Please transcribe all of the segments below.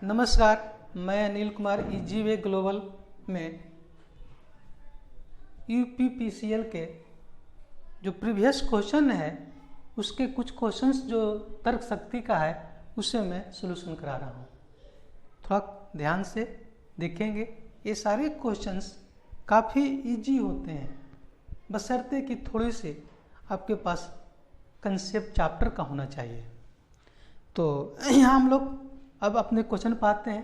नमस्कार, मैं Anil Kumar Easyway global में यूपीपीसीएल के जो प्रीवियस क्वेश्चन है उसके कुछ क्वेश्चंस जो तर्क शक्ति का है उसे मैं सॉल्यूशन करा रहा हूँ। थोड़ा ध्यान से देखेंगे, ये सारे क्वेश्चंस काफ़ी इजी होते हैं, बशर्ते कि थोड़ी सी आपके पास कंसेप्ट चैप्टर का होना चाहिए। तो यहाँ हम लोग अब अपने क्वेश्चन पाते हैं।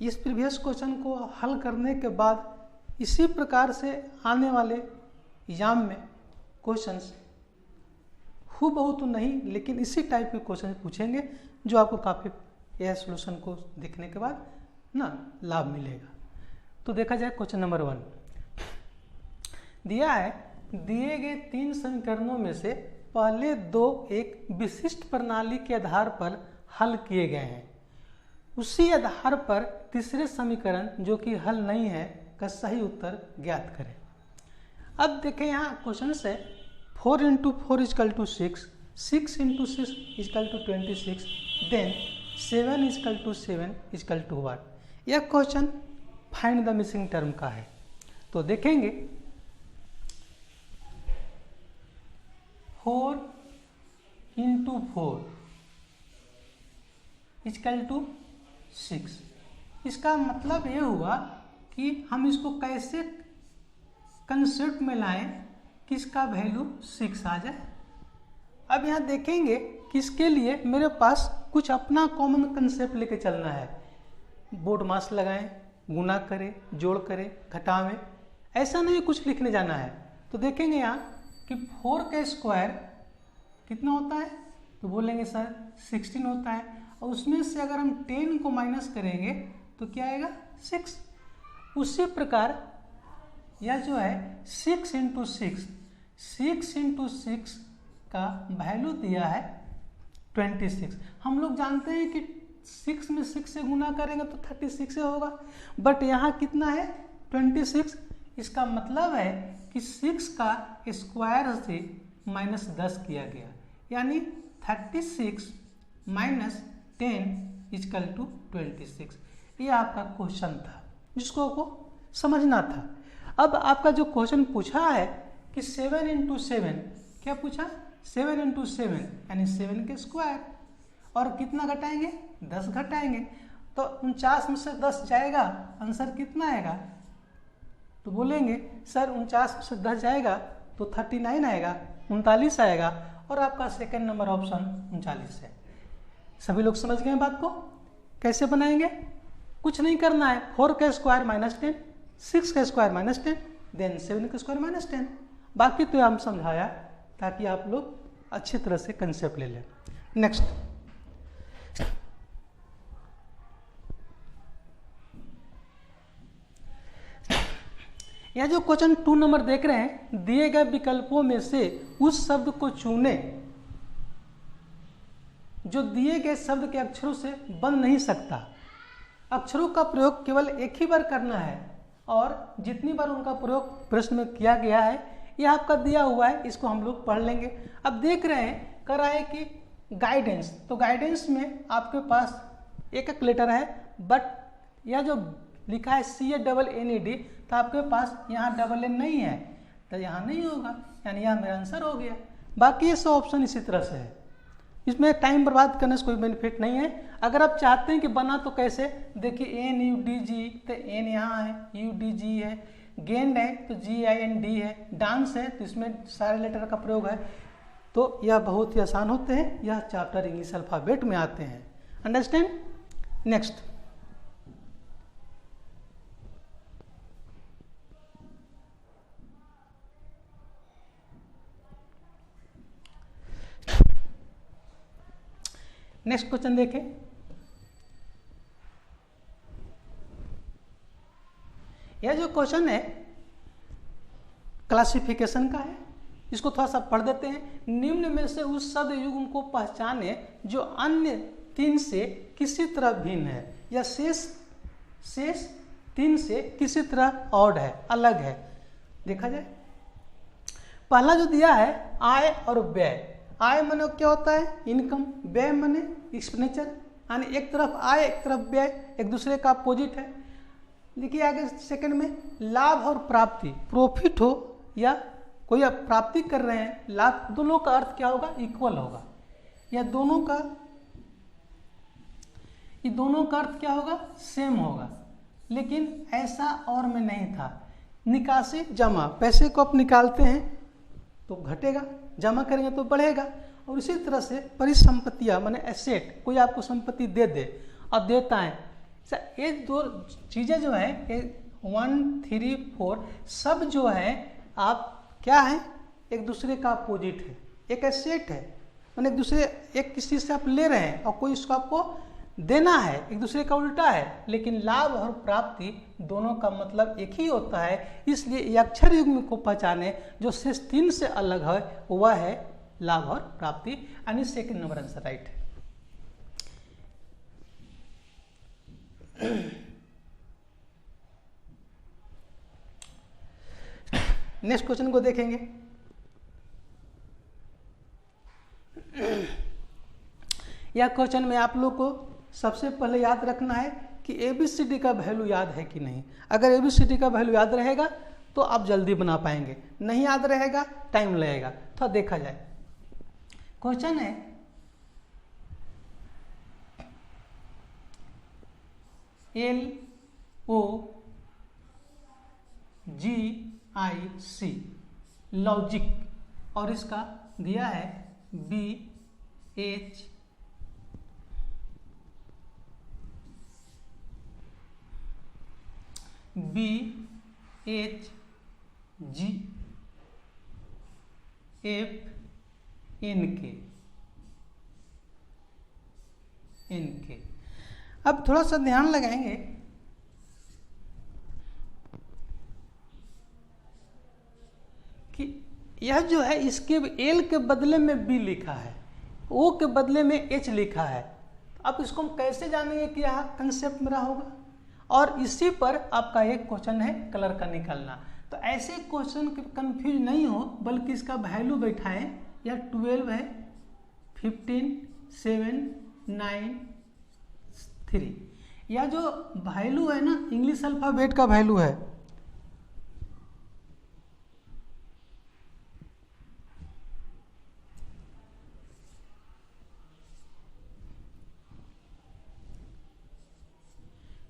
इस प्रीवियस क्वेश्चन को हल करने के बाद इसी प्रकार से आने वाले एग्जाम में क्वेश्चंस हूबहू तो नहीं, लेकिन इसी टाइप के क्वेश्चन पूछेंगे जो आपको काफ़ी यह सॉल्यूशन को देखने के बाद ना लाभ मिलेगा। तो देखा जाए क्वेश्चन नंबर 1 दिया है, दिए गए 3 समीकरणों में से पहले 2 एक विशिष्ट प्रणाली के आधार पर हल किए गए हैं, उसी आधार पर तीसरे समीकरण जो कि हल नहीं है का सही उत्तर ज्ञात करें। अब देखें यहाँ क्वेश्चन से 4 × 4 = 6, 6 × 6 = 26, देन 7 = 7 = what। यह question find the missing term का है। तो देखेंगे 4 × 4 = 6। इसका मतलब ये हुआ कि हम इसको कैसे कंसेप्ट में लाएं कि इसका वैल्यू 6 आ जाए। अब यहाँ देखेंगे कि इसके लिए मेरे पास कुछ अपना कॉमन कंसेप्ट लेके चलना है। बोर्ड मास लगाएं, गुना करें, जोड़ करें, घटावें, ऐसा नहीं कुछ लिखने जाना है। तो देखेंगे यहाँ कि 4 का स्क्वायर कितना होता है, तो बोलेंगे सर 16 होता है, और उसमें से अगर हम 10 को माइनस करेंगे तो क्या आएगा 6। उसी प्रकार यह जो है 6 × 6, 6 × 6 का वैल्यू दिया है 26। हम लोग जानते हैं कि 6 में 6 से गुना करेंगे तो 36 होगा, बट यहाँ कितना है 26। इसका मतलब है कि 6 का स्क्वायर से -10 किया गया, यानी 36 - 10 = 26। ये आपका क्वेश्चन था जिसको आपको समझना था। अब आपका जो क्वेश्चन पूछा है कि 7 × 7, क्या पूछा 7 × 7 यानी 7 के स्क्वायर, और कितना घटाएंगे 10 घटाएंगे, तो 49 में से 10 जाएगा, आंसर कितना आएगा, तो बोलेंगे सर 49 में से 10 जाएगा तो 39 आएगा, 39 आएगा, और आपका सेकंड नंबर ऑप्शन 39 है। सभी लोग समझ गए बात को कैसे बनाएंगे? कुछ नहीं करना है, 4 का स्क्वायर -10, 6 का स्क्वायर -10, देन 7 का स्क्वायर -10। बाकी तो हम समझाया ताकि आप लोग अच्छी तरह से कंसेप्ट ले लें। नेक्स्ट, यह जो क्वेश्चन 2 नंबर देख रहे हैं, दिए गए विकल्पों में से उस शब्द को चुने जो दिए गए शब्द के अक्षरों से बन नहीं सकता। अक्षरों का प्रयोग केवल एक ही बार करना है, और जितनी बार उनका प्रयोग प्रश्न में किया गया है यह आपका दिया हुआ है, इसको हम लोग पढ़ लेंगे। अब देख रहे हैं करा है कि गाइडेंस, तो गाइडेंस में आपके पास एक लेटर है, बट यह जो लिखा है CANNED, तो आपके पास यहाँ डबल एन नहीं है, तो यहाँ नहीं होगा, यानी यहाँ मेरा आंसर हो गया। बाकी ये सब ऑप्शन इसी तरह से है, इसमें टाइम बर्बाद करने से कोई बेनिफिट नहीं है। अगर आप चाहते हैं कि बना तो कैसे, देखिए NUDG, तो एन यहाँ है, UDG है, गेंद है तो GIND है, डांस है तो इसमें सारे लेटर का प्रयोग है। तो यह बहुत ही आसान होते हैं, यह चैप्टर इंग्लिश अल्फ़ाबेट में आते हैं। अंडरस्टैंड? नेक्स्ट, नेक्स्ट क्वेश्चन देखें। यह जो क्वेश्चन है क्लासिफिकेशन का है, इसको थोड़ा सा पढ़ देते हैं। निम्न में से उस शब्द युग्म को पहचाने जो अन्य 3 से किसी तरह भिन्न है या शेष 3 से किसी तरह ऑड है, अलग है। देखा जाए, पहला जो दिया है आय और व्यय। आय माने क्या होता है, इनकम, व्यय माने एक्सपेंडिचर, यानी एक तरफ आय एक तरफ व्यय, एक दूसरे का अपोजिट है। लिखिए आगे सेकंड में, लाभ और प्राप्ति, प्रॉफिट हो या कोई आप प्राप्ति कर रहे हैं, लाभ, दोनों का अर्थ क्या होगा, इक्वल होगा, या दोनों का अर्थ क्या होगा, सेम होगा। लेकिन ऐसा और में नहीं था। निकासी जमा, पैसे को आप निकालते हैं तो घटेगा, जमा करेंगे तो बढ़ेगा। और इसी तरह से परिसंपत्तियां माने एसेट, कोई आपको संपत्ति दे दे और देता है, ये दो चीजें जो है 1, 3, 4 सब जो है आप क्या है, एक दूसरे का अपोजिट है। एक एसेट है माने एक दूसरे, एक किसी से आप ले रहे हैं और कोई इसको आपको देना है, एक दूसरे का उल्टा है। लेकिन लाभ और प्राप्ति दोनों का मतलब एक ही होता है। इसलिए ये अक्षर युग्म को पहचाने जो शेष 3 से अलग है वह है लाभ और प्राप्ति, यानी सेकंड नंबर आंसर राइट है। नेक्स्ट क्वेश्चन को देखेंगे। यह क्वेश्चन में आप लोग को सबसे पहले याद रखना है कि ABCD का वैल्यू याद है कि नहीं। अगर ABCD का वैल्यू याद रहेगा तो आप जल्दी बना पाएंगे, नहीं याद रहेगा टाइम लगेगा। तो देखा जाए, क्वेश्चन है LOGIC लॉजिक, और इसका दिया है BH GFNK। अब थोड़ा सा ध्यान लगाएंगे कि यह जो है इसके L के बदले में B लिखा है, O के बदले में H लिखा है। अब इसको हम कैसे जानेंगे कि यह कंसेप्ट मेरा होगा। और इसी पर आपका एक क्वेश्चन है कलर का निकालना। तो ऐसे क्वेश्चन कंफ्यूज नहीं हो, बल्कि इसका वैल्यू बैठाएं। या 12 है, 15, 7, 9, 3। या जो वैल्यू है ना, इंग्लिश अल्फाबेट का वैल्यू है,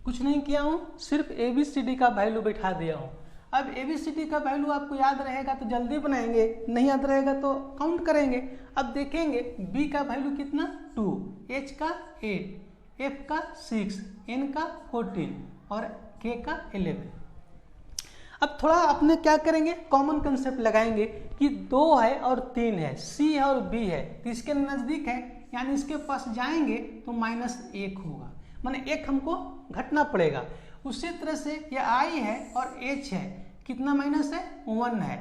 कुछ नहीं किया हूँ, सिर्फ ABCD का वैल्यू बैठा दिया हूँ। अब ABCD का वैल्यू आपको याद रहेगा तो जल्दी बनाएंगे, नहीं याद रहेगा तो काउंट करेंगे। अब देखेंगे B का वैल्यू कितना 2, H का 8, F का 6, N का 14 और K का 11। अब थोड़ा अपने क्या करेंगे, कॉमन कंसेप्ट लगाएंगे कि 2 है और 3 है, C है और B है, तो इसके नज़दीक है, यानी इसके पास जाएंगे तो -1 होगा, माने 1 हमको घटना पड़ेगा। उसी तरह से ये I है और H है, कितना माइनस है 1 है,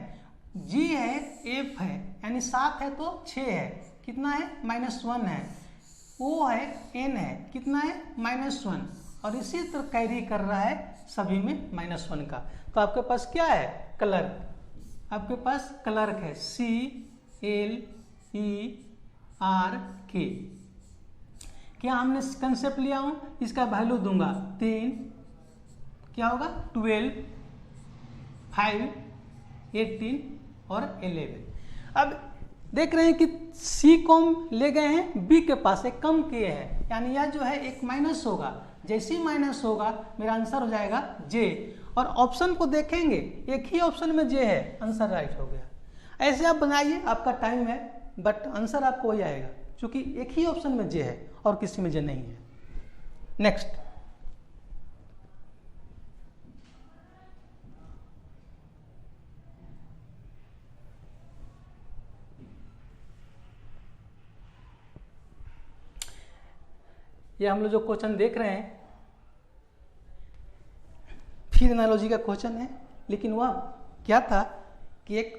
G है, F है, यानी 7 है तो 6 है, कितना है -1 है, O है, N है, कितना है -1, और इसी तरह कैरी कर रहा है सभी में -1 का। तो आपके पास क्या है, कलर, आपके पास क्लर्क है CLERK। क्या हमने कंसेप्ट लिया हूं, इसका वैल्यू दूंगा 3, क्या होगा 12, 5, 18 और 11। अब देख रहे हैं कि C को हम ले गए हैं B के पास, एक कम किए हैं, यानी यह जो है एक माइनस होगा, जैसे ही माइनस होगा मेरा आंसर हो जाएगा J। और ऑप्शन को देखेंगे, एक ही ऑप्शन में J है, आंसर राइट हो गया। ऐसे आप बनाइए, आपका टाइम है, बट आंसर आपको वही आएगा, क्योंकि एक ही ऑप्शन में J है और किसी में J नहीं है। नेक्स्ट, ये हम लोग जो क्वेश्चन देख रहे हैं फिर एनालॉजी का क्वेश्चन है, लेकिन वह क्या था कि एक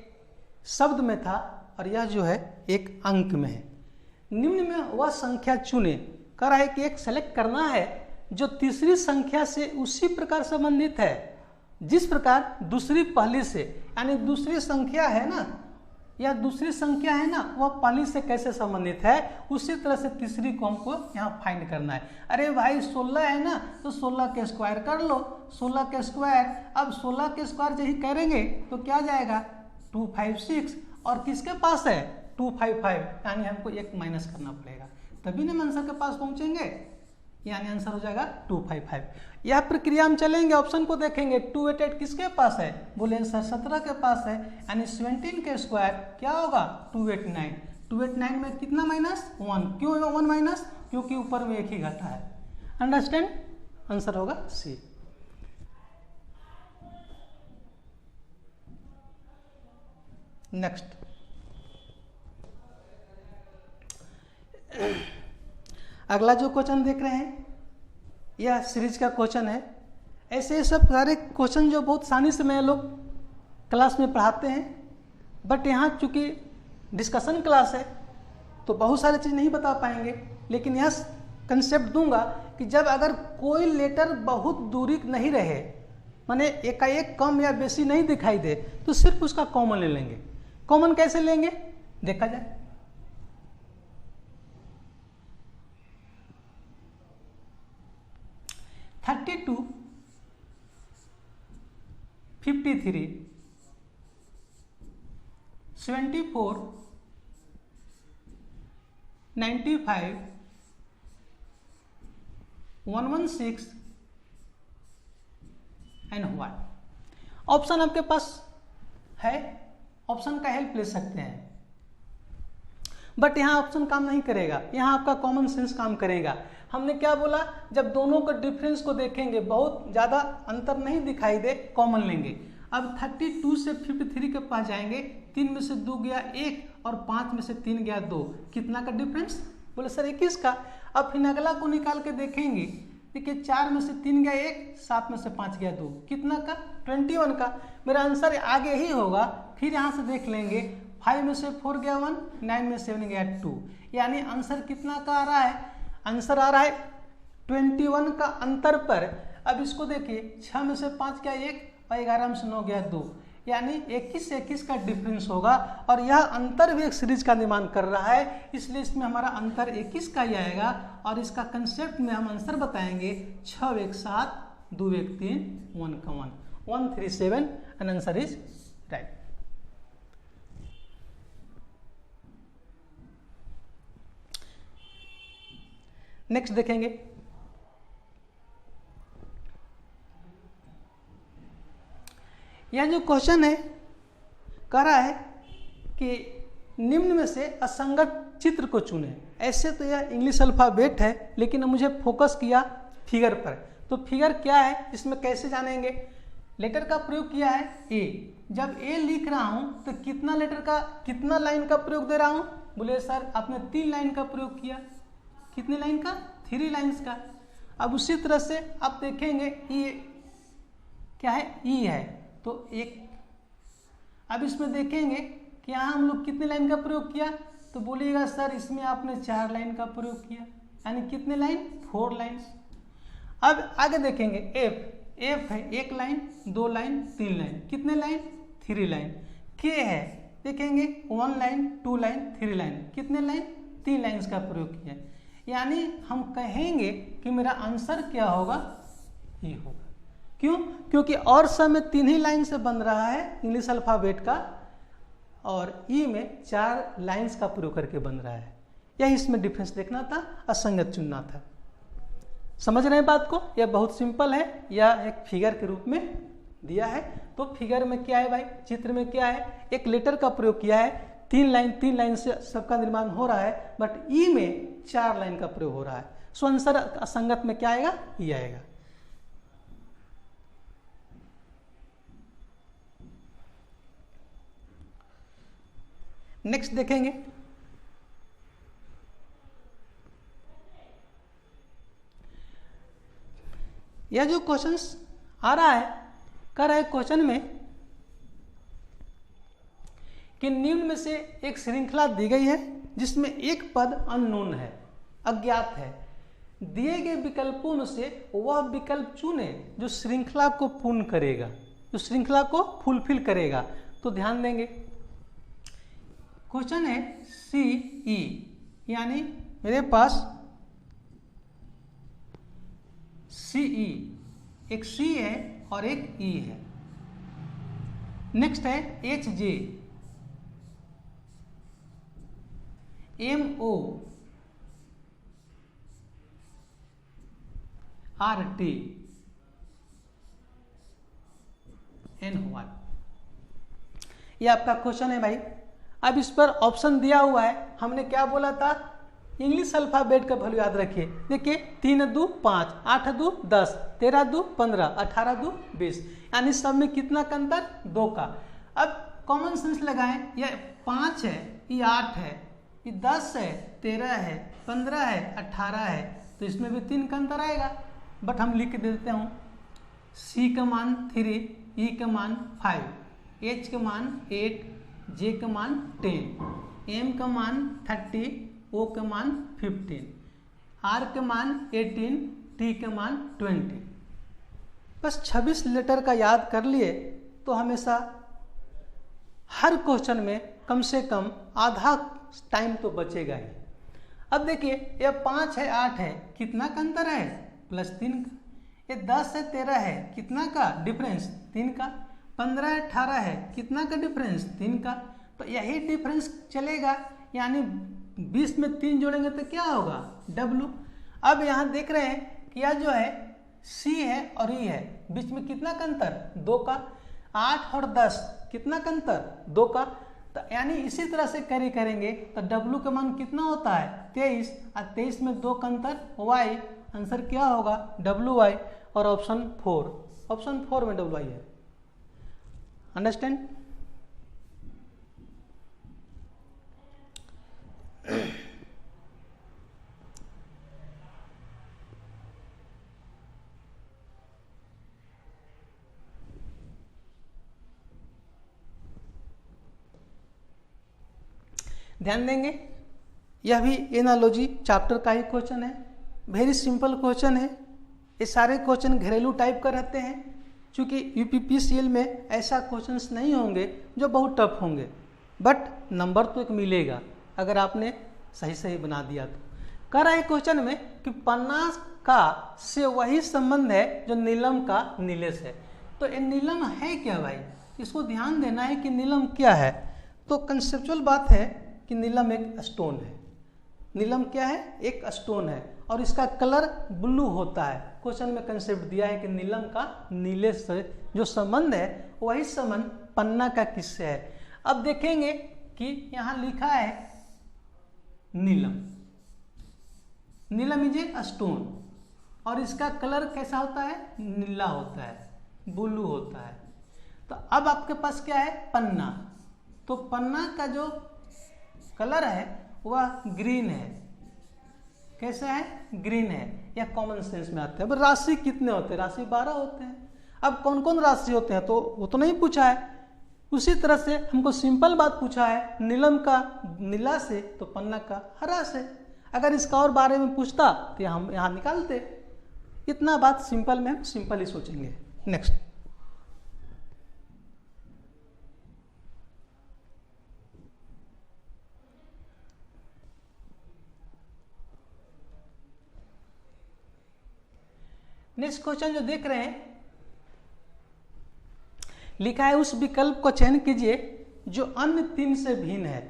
शब्द में था और यह जो है एक अंक में है। निम्न में वह संख्या चुने, कह रहा है कि एक सेलेक्ट करना है जो तीसरी संख्या से उसी प्रकार संबंधित है जिस प्रकार दूसरी पहली से, यानी दूसरी संख्या है ना, या दूसरी संख्या है ना वह पहली से कैसे संबंधित है, उसी तरह से तीसरी को हमको यहाँ फाइंड करना है। अरे भाई 16 है ना, तो 16 के स्क्वायर कर लो, 16 के स्क्वायर। अब 16 के स्क्वायर यही करेंगे तो क्या जाएगा 256, और किसके पास है 255, यानी हमको एक माइनस करना पड़ेगा, तभी ना हम आंसर के पास पहुंचेंगे, यानी आंसर हो जाएगा 255। यह प्रक्रिया हम चलेंगे, ऑप्शन को देखेंगे, 288 किसके पास है, बोले सर 17 के पास है, यानी 17 के स्क्वायर क्या होगा 289। 289 में कितना माइनस 1, क्यों 1 माइनस, क्योंकि ऊपर में एक ही घटा है। अंडरस्टैंड, आंसर होगा सी। नेक्स्ट, अगला जो क्वेश्चन देख रहे हैं यह सीरीज का क्वेश्चन है। ऐसे सब सारे क्वेश्चन जो बहुत आसानी से मैं लोग क्लास में पढ़ाते हैं, बट यहाँ चूंकि डिस्कशन क्लास है तो बहुत सारी चीज़ नहीं बता पाएंगे, लेकिन यह कंसेप्ट दूंगा कि जब अगर कोई लेटर बहुत दूरी नहीं रहे, माने एकाएक कम या बेसी नहीं दिखाई दे, तो सिर्फ उसका कॉमन ले लेंगे। कॉमन कैसे लेंगे देखा जाए। 32, 53, 74, 95, 116 एंड व्हाट। ऑप्शन आपके पास है, ऑप्शन का हेल्प ले सकते हैं, बट यहाँ ऑप्शन काम नहीं करेगा, यहाँ आपका कॉमन सेंस काम करेगा। हमने क्या बोला, जब दोनों के डिफरेंस को देखेंगे बहुत ज़्यादा अंतर नहीं दिखाई दे, कॉमन लेंगे। अब 32 से 53 के पास जाएंगे, 3 में से 2 गया 1 और 5 में से 3 गया 2, कितना का डिफरेंस, बोले सर 21 का। अब फिर अगला को निकाल के देखेंगे, देखिए 4 में से 3 गया 1, 7 में से 5 गया 2, कितना का 21 का। मेरा आंसर आगे ही होगा। फिर यहाँ से देख लेंगे, 5 में से 4 गया 1, 9 में 7 गया 2, यानी आंसर कितना का आ रहा है, आंसर आ रहा है 21 का अंतर पर। अब इसको देखिए, 6 में से 5 गया 1 और 11 में से 9 गया 2, यानी 21 से 21 का डिफरेंस होगा। और यह अंतर भी एक सीरीज का निर्माण कर रहा है, इसलिए इसमें हमारा अंतर 21 का ही आएगा। और इसका कंसेप्ट में हम आंसर बताएंगे 6 1 7 2 1 3 1 का 1 137, and answer is right. Next देखेंगे, यह जो क्वेश्चन है कह रहा है कि निम्न में से असंगत चित्र को चुनें। ऐसे तो यह इंग्लिश अल्फाबेट है, लेकिन मुझे फोकस किया फिगर पर। तो फिगर क्या है, इसमें कैसे जानेंगे, लेटर का प्रयोग किया है ए। जब ए लिख रहा हूं तो कितना लेटर का, कितना लाइन का प्रयोग दे रहा हूं, बोले सर आपने 3 लाइन का प्रयोग किया, कितने लाइन का, 3 लाइन्स का। अब उसी तरह से आप देखेंगे ये क्या है, ई है, तो एक। अब इसमें देखेंगे कि यहाँ हम लोग कितने लाइन का प्रयोग किया, तो बोलिएगा सर इसमें आपने 4 लाइन का प्रयोग किया, यानी कितने लाइन, 4 लाइन्स। अब आगे देखेंगे एफ, एफ है 1 लाइन 2 लाइन 3 लाइन, कितने लाइन, 3 लाइन। के है, देखेंगे 1 लाइन 2 लाइन 3 लाइन, कितने लाइन, 3 लाइन्स का प्रयोग किया। यानी हम कहेंगे कि मेरा आंसर क्या होगा, ये होगा। क्यों, क्योंकि और सब में 3 ही लाइन से बन रहा है इंग्लिश अल्फाबेट का, और ई में 4 लाइन्स का प्रयोग करके बन रहा है। यही इसमें डिफरेंस देखना था, असंगत चुनना था। समझ रहे हैं बात को, यह बहुत सिंपल है, यह एक फिगर के रूप में दिया है। तो फिगर में क्या है भाई, चित्र में क्या है, एक लेटर का प्रयोग किया है, 3 लाइन से सबका निर्माण हो रहा है, बट ई में 4 लाइन का प्रयोग हो रहा है। सो आंसर असंगत में क्या आएगा, ई आएगा। नेक्स्ट देखेंगे, यह जो क्वेश्चंस आ रहा है, कर रहा है क्वेश्चन में कि निम्न में से एक श्रृंखला दी गई है जिसमें एक पद अननोन है, अज्ञात है। दिए गए विकल्पों में से वह विकल्प चुने जो श्रृंखला को पूर्ण करेगा, जो श्रृंखला को फुलफिल करेगा। तो ध्यान देंगे, क्वेश्चन है सी ई, यानी मेरे पास सी ई, एक सी है और एक ई है। नेक्स्ट है H J, M O, R T, N Y. ये आपका क्वेश्चन है भाई। अब इस पर ऑप्शन दिया हुआ है, हमने क्या बोला था, इंग्लिश अल्फाबेट का वैल्यू याद रखिए। देखिए 3 2 5, 8 2 10, 13 2 15, 18 2 20, यानी सब में कितना का अंतर, 2 का। अब कॉमन सेंस लगाएं, ये 5 है, ये 8 है, ये 10 है, 13 है, 15 है, 18 है, तो इसमें भी 3 का अंतर आएगा। बट हम लिख देते हूँ, सी का मान 3, ई का मान 5, एच का मान 8, जे का मान 10, एम का मान 30, ओ का मान 15, आर का मान 18, टी का मान 20। बस 26 लेटर का याद कर लिए तो हमेशा हर क्वेश्चन में कम से कम आधा टाइम तो बचेगा ही। अब देखिए ये 5 है, 8 है, कितना का अंतर है, +3 का। ये 10 है, 13 है, कितना का डिफरेंस, 3 का। 15 है, 18 है, कितना का डिफरेंस, 3 का। तो यही डिफरेंस चलेगा, यानी 20 में 3 जोड़ेंगे तो क्या होगा, W। अब यहाँ देख रहे हैं कि यह जो है C है और E है, बीच में कितना का अंतर, 2 का। 8 और 10 कितना का अंतर, 2 का। तो यानी इसी तरह से कैरी करेंगे तो W का मान कितना होता है, 23, और 23 में 2 का अंतर Y। आंसर क्या होगा, WY, और ऑप्शन 4 में WY है। अंडरस्टैंड। ध्यान देंगे, यह भी एनालॉजी चैप्टर का ही क्वेश्चन है। वेरी सिंपल क्वेश्चन है। ये सारे क्वेश्चन घरेलू टाइप का रहते हैं, क्योंकि यूपीपीसीएल में ऐसा क्वेश्चंस नहीं होंगे जो बहुत टफ होंगे, बट नंबर तो एक मिलेगा अगर आपने सही बना दिया तो। कह रहा है क्वेश्चन में कि पन्ना का से वही संबंध है जो नीलम का नीले से। तो ये नीलम है क्या भाई, इसको ध्यान देना है कि नीलम क्या है। तो कंसेप्चुअल बात है कि नीलम एक स्टोन है। नीलम क्या है, एक स्टोन है, और इसका कलर ब्लू होता है। क्वेश्चन में कंसेप्ट दिया है कि नीलम का नीले से जो संबंध है वही संबंध पन्ना का किससे है। अब देखेंगे कि यहाँ लिखा है नीलम, नीलम इज ए स्टोन, और इसका कलर कैसा होता है, नीला होता है, ब्लू होता है। तो अब आपके पास क्या है, पन्ना। तो पन्ना का जो कलर है वह ग्रीन है। कैसा है, ग्रीन है। यह कॉमन सेंस में आता है। अब राशि कितने होते हैं, राशि 12 होते हैं। अब कौन कौन राशि होते हैं तो वो तो नहीं पूछा है। उसी तरह से हमको सिंपल बात पूछा है, नीलम का नीला से तो पन्ना का हरा से। अगर इसका और बारे में पूछता तो हम यहाँ निकालते। इतना बात सिंपल में हम सिंपल ही सोचेंगे। नेक्स्ट, नेक्स्ट क्वेश्चन जो देख रहे हैं, लिखा है उस विकल्प को चयन कीजिए जो अन्य 3 से भिन्न है।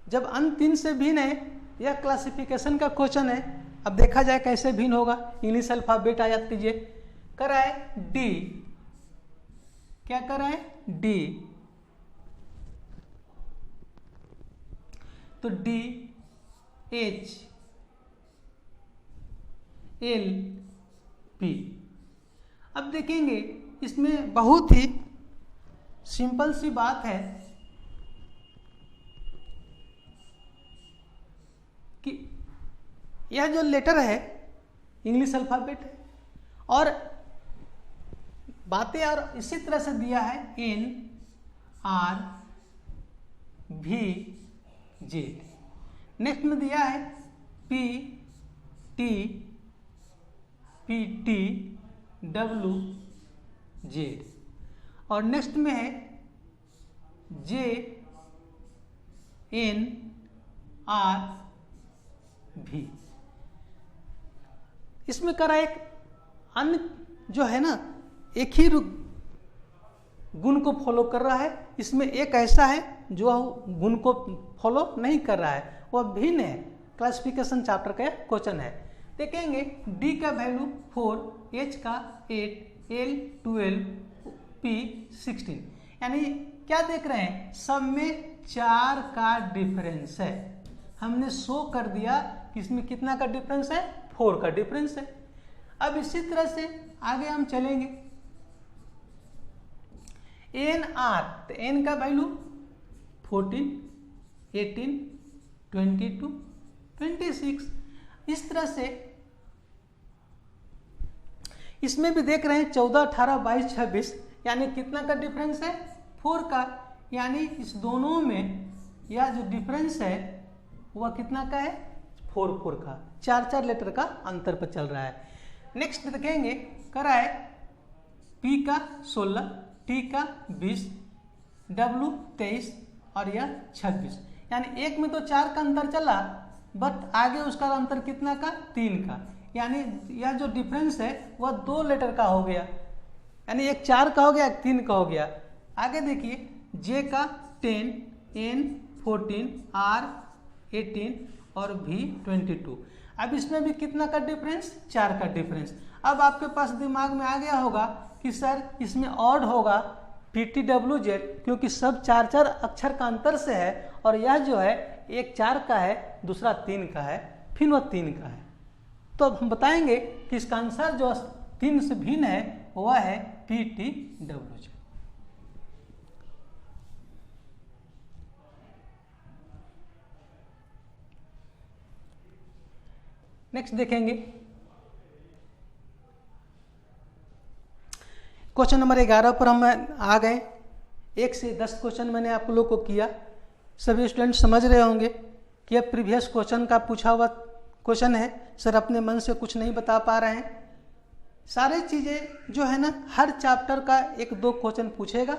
जब अन्य 3 से भिन्न है, यह क्लासिफिकेशन का क्वेश्चन है। अब देखा जाए कैसे भिन्न होगा। इंग्लिश अल्फाबेट याद कीजिए। कर रहा है डी, क्या कर रहा है, डी। तो डी, एच, एल, पी। अब देखेंगे इसमें बहुत ही सिंपल सी बात है कि यह जो लेटर है इंग्लिश अल्फाबेट है, और बातें और इसी तरह से दिया है एन, आर, भी, जे। नेक्स्ट में दिया है P, T, P, T, W, Z. और नेक्स्ट में है जे, एन आर भी। इसमें करा एक अन्य जो है ना एक ही गुण को फॉलो कर रहा है, इसमें एक ऐसा है जो गुण को फॉलो नहीं कर रहा है, वह भिन्न है। क्लासिफिकेशन चैप्टर का क्वेश्चन है। देखेंगे डी का वैल्यू 4, एच का 8, एल 12, पी 16, यानी क्या देख रहे हैं, सब में 4 का डिफरेंस है। हमने शो कर दिया कि इसमें कितना का डिफरेंस है, 4 का डिफरेंस है। अब इसी तरह से आगे हम चलेंगे। एन आर, तो एन का वैल्यू 14, 18, 22, 26। इस तरह से इसमें भी देख रहे हैं 14, 18, 22, 26, यानी कितना का डिफरेंस है, 4 का। यानी इस दोनों में यह जो डिफरेंस है वह कितना का है, 4 का। 4 लेटर का अंतर पर चल रहा है। नेक्स्ट देखेंगे करा है पी का 16, टी का 20, डब्ल्यू 23 और यह 26। यानी एक में तो 4 का अंतर चला, बट आगे उसका अंतर कितना का, 3 का। यानी यह जो डिफरेंस है वह 2 लेटर का हो गया, यानी एक 4 का हो गया, एक 3 का हो गया। आगे देखिए जे का 10, एन 14, आर 18 और भी 22। अब इसमें भी कितना का डिफरेंस, 4 का डिफरेंस। अब आपके पास दिमाग में आ गया होगा कि सर इसमें ऑड होगा PTWZ, क्योंकि सब 4 अक्षर का अंतर से है, और यह जो है एक 4 का है, दूसरा 3 का है, फिर वह 3 का है। तो अब हम बताएंगे कि इसका आंसर जो 3 से भिन्न है वह है PTWZ। नेक्स्ट देखेंगे क्वेश्चन नंबर 11 पर हम आ गए। 1 से 10 क्वेश्चन मैंने आप लोग को किया। सभी स्टूडेंट समझ रहे होंगे कि यह प्रीवियस क्वेश्चन का पूछा हुआ क्वेश्चन है, सर अपने मन से कुछ नहीं बता पा रहे हैं। सारे चीज़ें जो है ना हर चैप्टर का 1-2 क्वेश्चन पूछेगा।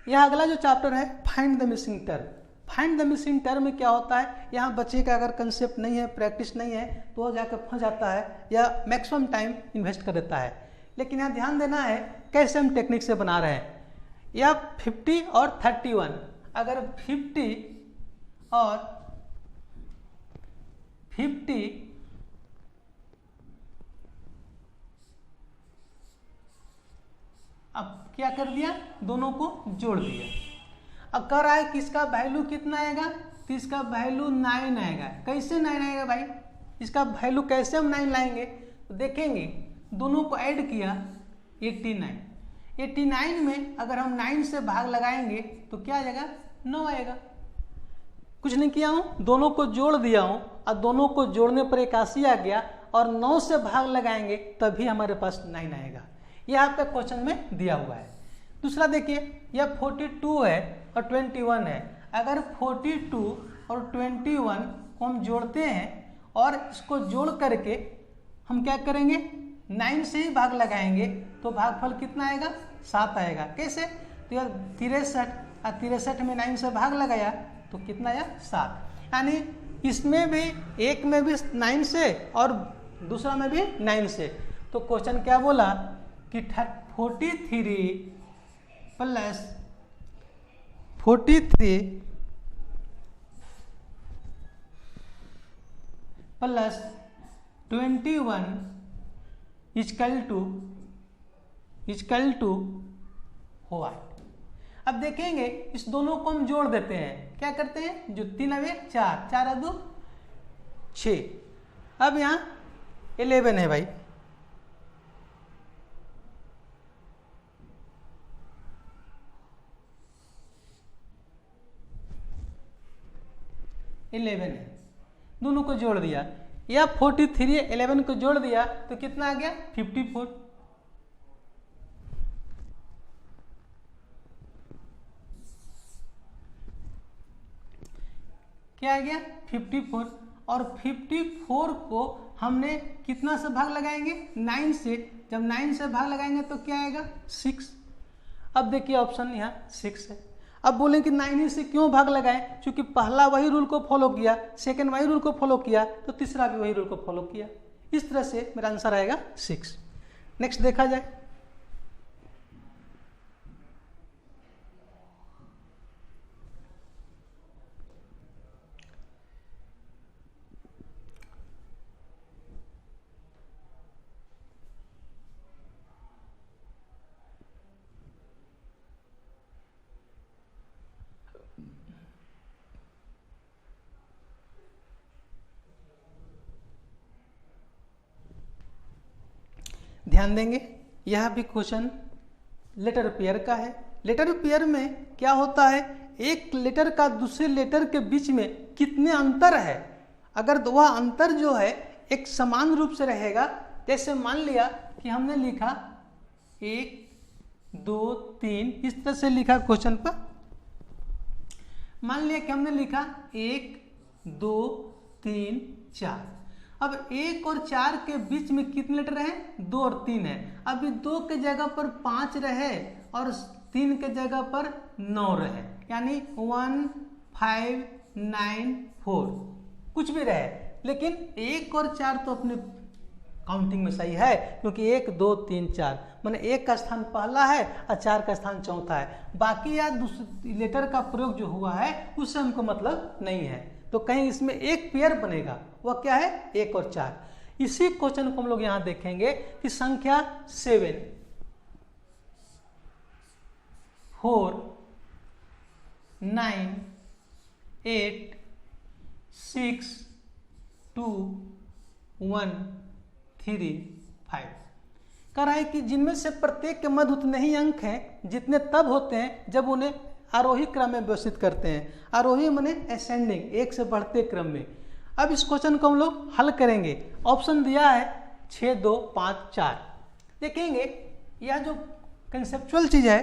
यह अगला जो चैप्टर है find the missing term. Find the missing term में क्या होता है, यहाँ बच्चे का अगर कंसेप्ट नहीं है, प्रैक्टिस नहीं है, तो वह जाकर फंस जाता है या मैक्सिमम टाइम इन्वेस्ट कर देता है। लेकिन यहाँ ध्यान देना है कैसे हम टेक्निक से बना रहे हैं। या 50 और 31, अगर 50 और 50 अब क्या कर दिया, दोनों को जोड़ दिया। अब कर रहा है कि इसका वैल्यू कितना आएगा, तो इसका वैल्यू 9 आएगा। कैसे 9 आएगा भाई, इसका वैल्यू कैसे हम 9 लाएंगे, तो देखेंगे दोनों को ऐड किया 89। 89 में अगर हम 9 से भाग लगाएंगे तो क्या आ जाएगा, 9 आएगा। कुछ नहीं किया हूँ, दोनों को जोड़ दिया हूँ, और दोनों को जोड़ने पर 81 आ गया, और 9 से भाग लगाएंगे तभी हमारे पास 9 आएगा। यह आपका क्वेश्चन में दिया हुआ है। दूसरा देखिए, यह 42 है और 21 है। अगर 42 और 21 को हम जोड़ते हैं और इसको जोड़ करके हम क्या करेंगे, 9 से ही भाग लगाएंगे तो भागफल कितना आएगा, 7 आएगा। कैसे, तो यह 63 और 63 में 9 से भाग लगाया तो कितना आया, 7। यानी इसमें भी एक में भी 9 से और दूसरा में भी 9 से। तो क्वेश्चन क्या बोला कि 43 plus 43 plus 21 is equal to what. अब देखेंगे इस दोनों को हम जोड़ देते हैं। क्या करते हैं, जो 3 अब 1 4, 4 2 6। अब यहाँ 11 है भाई, है, दोनों को जोड़ दिया। या 43 11 को जोड़ दिया तो कितना आ गया, 54। क्या आ गया, 54। और 54 को हमने कितना से भाग लगाएंगे, 9 से। जब 9 से भाग लगाएंगे तो क्या आएगा, 6। अब देखिए ऑप्शन यहाँ 6 है। अब बोलें कि 9 से क्यों भाग लगाएं, क्योंकि पहला वही रूल को फॉलो किया, सेकंड वही रूल को फॉलो किया, तो तीसरा भी वही रूल को फॉलो किया। इस तरह से मेरा आंसर आएगा 6। नेक्स्ट देखा जाए। ध्यान देंगे, यह भी क्वेश्चन लेटर पेयर का है। लेटर पेयर में क्या होता है, एक लेटर का दूसरे लेटर के बीच में कितने अंतर है, अगर वह अंतर जो है एक समान रूप से रहेगा, जैसे मान लिया कि हमने लिखा 1 2 3, इस तरह से लिखा क्वेश्चन पर। मान लिया कि हमने लिखा 1 2 3 4। अब 1 और 4 के बीच में कितने लेटर हैं, 2 और 3 है। अभी 2 के जगह पर 5 रहे और 3 के जगह पर 9 रहे, यानी 1 5 9 4 कुछ भी रहे, लेकिन 1 और 4 तो अपने काउंटिंग में सही है, क्योंकि 1 2 3 4 माने 1 का स्थान पहला है और 4 का स्थान चौथा है। बाकी या दूसरे लेटर का प्रयोग जो हुआ है उससे हमको मतलब नहीं है, तो कहीं इसमें एक पेयर बनेगा, वह क्या है 1 और 4। इसी क्वेश्चन को हम लोग यहां देखेंगे कि संख्या 7 4 9 8 6 2 1 3 5 कह रहा है कि जिनमें से प्रत्येक के मध्य उतने ही अंक हैं जितने तब होते हैं जब उन्हें आरोही क्रम में व्यवस्थित करते हैं। आरोही माने असेंडिंग, एक से बढ़ते क्रम में। अब इस क्वेश्चन को हम लोग हल करेंगे। ऑप्शन दिया है 6 2 5 4। देखेंगे यह जो कंसेप्चुअल चीज है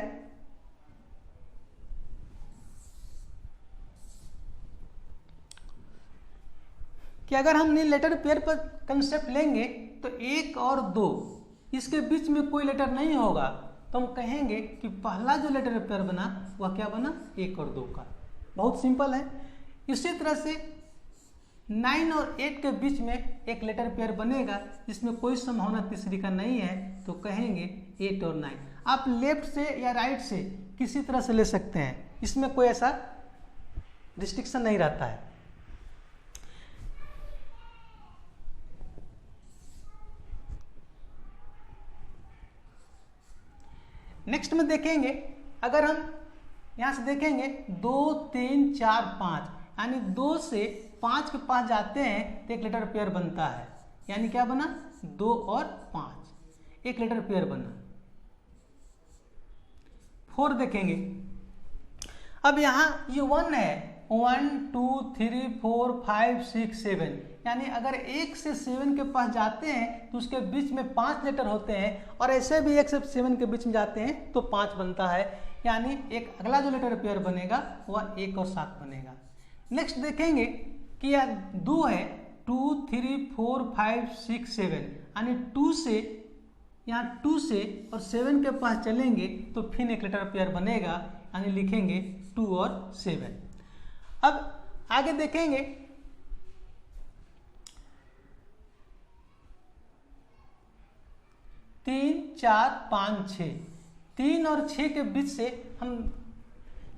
कि अगर हम लेटर पेयर पर कंसेप्ट लेंगे तो 1 और 2 इसके बीच में कोई लेटर नहीं होगा, तो हम कहेंगे कि पहला जो लेटर पेयर बना वह क्या बना, 1 और 2 का। बहुत सिंपल है। इसी तरह से 9 और 8 के बीच में एक लेटर पेयर बनेगा जिसमें कोई संभावना तीसरी का नहीं है, तो कहेंगे 8 और 9। आप लेफ्ट से या राइट से किसी तरह से ले सकते हैं, इसमें कोई ऐसा रिस्ट्रिक्शन नहीं रहता है। नेक्स्ट में देखेंगे, अगर हम यहां से देखेंगे 2 3 4 5, यानी 2 से 5 के पास जाते हैं तो एक लेटर पेयर बनता है, यानी क्या बना 2 और 5, एक लेटर पेयर बना। 4 देखेंगे, अब यहां ये 1 है, 1 2 3 4 5 6 7, यानी अगर 1 से 7 के पास जाते हैं तो उसके बीच में 5 लेटर होते हैं, और ऐसे भी 1 से 7 के बीच में जाते हैं तो 5 बनता है, यानी एक अगला जो लेटर पेयर बनेगा वह 1 और 7 बनेगा। नेक्स्ट देखेंगे कि यह 2 है, 2 3 4 5 6 7, यानी 2 से यहाँ 2 से और 7 के पास चलेंगे तो फिर एक लेटर पेयर बनेगा, यानी लिखेंगे 2 और 7। अब आगे देखेंगे, तीन 4 5 6, 3 और 6 के बीच से हम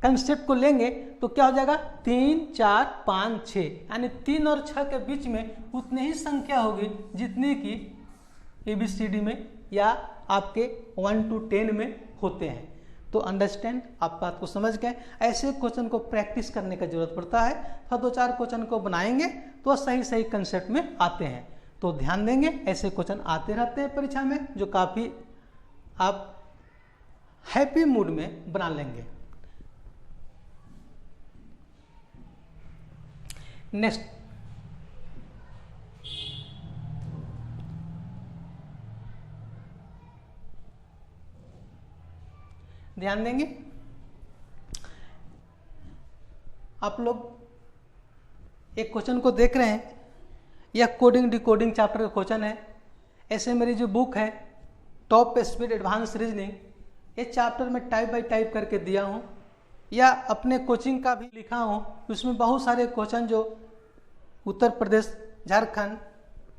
कंसेप्ट को लेंगे तो क्या हो जाएगा 3 4 5 6, यानी 3 और 6 के बीच में उतनी ही संख्या होगी जितनी कि ABCD में या आपके 1 to 10 में होते हैं। तो अंडरस्टैंड, आप बात को समझ गए। ऐसे क्वेश्चन को प्रैक्टिस करने का जरूरत पड़ता है, तो 2-4 क्वेश्चन को बनाएंगे तो सही सही कंसेप्ट में आते हैं। तो ध्यान देंगे, ऐसे क्वेश्चन आते रहते हैं परीक्षा में, जो काफ़ी आप हैप्पी मूड में बना लेंगे। नेक्स्ट, ध्यान देंगे, आप लोग एक क्वेश्चन को देख रहे हैं, यह कोडिंग डिकोडिंग चैप्टर का क्वेश्चन है। ऐसे मेरी जो बुक है टॉप स्पीड एडवांस रीजनिंग, ये चैप्टर में टाइप बाय टाइप करके दिया हूँ, या अपने कोचिंग का भी लिखा हूँ, उसमें बहुत सारे क्वेश्चन जो उत्तर प्रदेश, झारखंड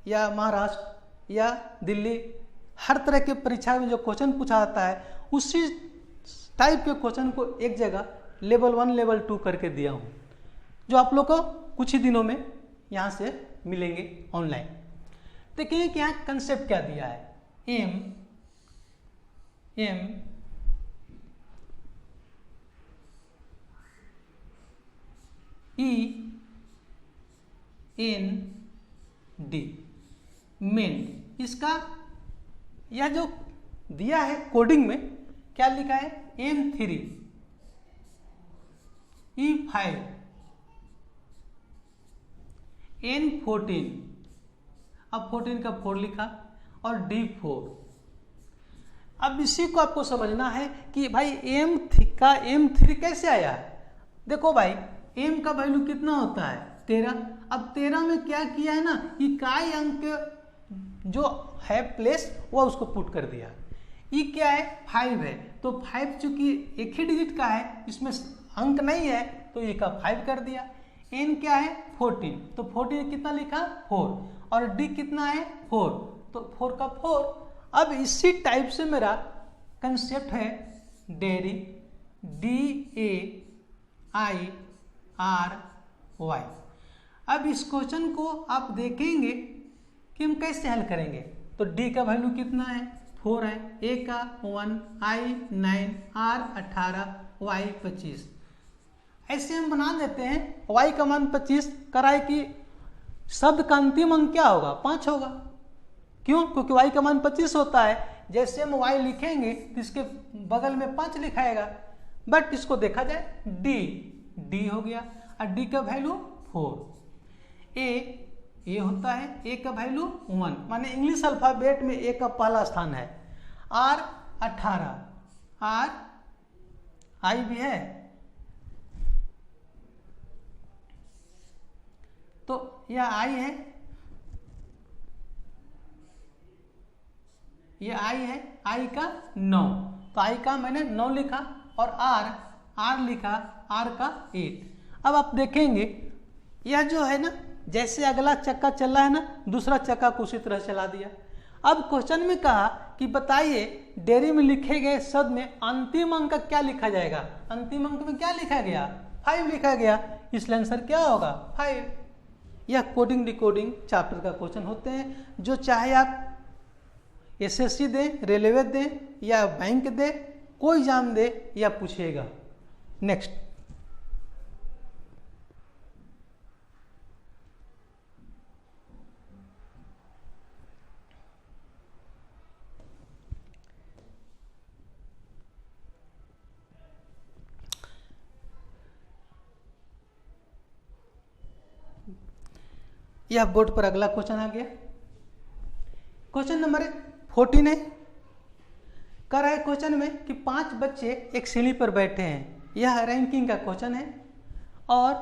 या महाराष्ट्र या दिल्ली, हर तरह के परीक्षा में जो क्वेश्चन पूछा जाता है उसी टाइप के क्वेश्चन को एक जगह लेवल 1 लेवल 2 करके दिया हूँ, जो आप लोग को कुछ ही दिनों में यहाँ से मिलेंगे ऑनलाइन। देखिए कि यहाँ कंसेप्ट क्या दिया है, M E N D men. इसका यह जो दिया है कोडिंग में क्या लिखा है, M3 E5 N14, अब 14 का 4 लिखा और D4। अब इसी को आपको समझना है कि भाई M3 कैसे आया है। देखो भाई M का वैल्यू कितना होता है 13। अब 13 में क्या किया है ना, इकाई अंक जो है प्लेस वो उसको पुट कर दिया। ई क्या है 5 है, तो 5 चूंकि एक ही डिजिट का है, इसमें अंक नहीं है, तो ई का 5 कर दिया। एन क्या है 14, तो 14 कितना लिखा 4, और डी कितना है 4, तो 4 का 4। अब इसी टाइप से मेरा कंसेप्ट है डेरी, DAIRY। अब इस क्वेश्चन को आप देखेंगे कि हम कैसे हल करेंगे। तो डी का वैल्यू कितना है 4 है, ए का 1, आई 9, आर 18, वाई 25। ऐसे हम बना देते हैं, वाई का मान 25 कराए कि शब्द का अंतिम अंक क्या होगा 5 होगा। क्यों, क्योंकि वाई का मान 25 होता है। जैसे हम वाई लिखेंगे तो इसके बगल में 5 लिखाएगा, बट इसको देखा जाए डी हो गया, और डी का वैल्यू 4। ए होता है, ए का वैल्यू 1, माने इंग्लिश अल्फाबेट में ए का पहला स्थान है। आर 18, आर आई भी है, तो यह आई है, यह आई है, आई का 9, तो आई का मैंने 9 लिखा, और आर लिखा, आर का 8। अब आप देखेंगे यह जो है ना, जैसे अगला चक्का चल रहा है ना, दूसरा चक्का को उसी तरह चला दिया। अब क्वेश्चन में कहा कि बताइए डेरी में लिखे गए शब्द में अंतिम अंक क्या लिखा जाएगा। अंतिम अंक में क्या लिखा गया 5 लिखा गया, इसलिए आंसर क्या होगा 5। यह कोडिंग डिकोडिंग चैप्टर का क्वेश्चन होते हैं, जो चाहे आप एसएससी दें, रेलवे दें, या बैंक दे, कोई एग्जाम दे, या पूछेगा। नेक्स्ट, यह बोर्ड पर अगला क्वेश्चन आ गया। क्वेश्चन नंबर 14 है, कर रहा है क्वेश्चन में कि 5 बच्चे एक सीढ़ी पर बैठे हैं। यह रैंकिंग का क्वेश्चन है, और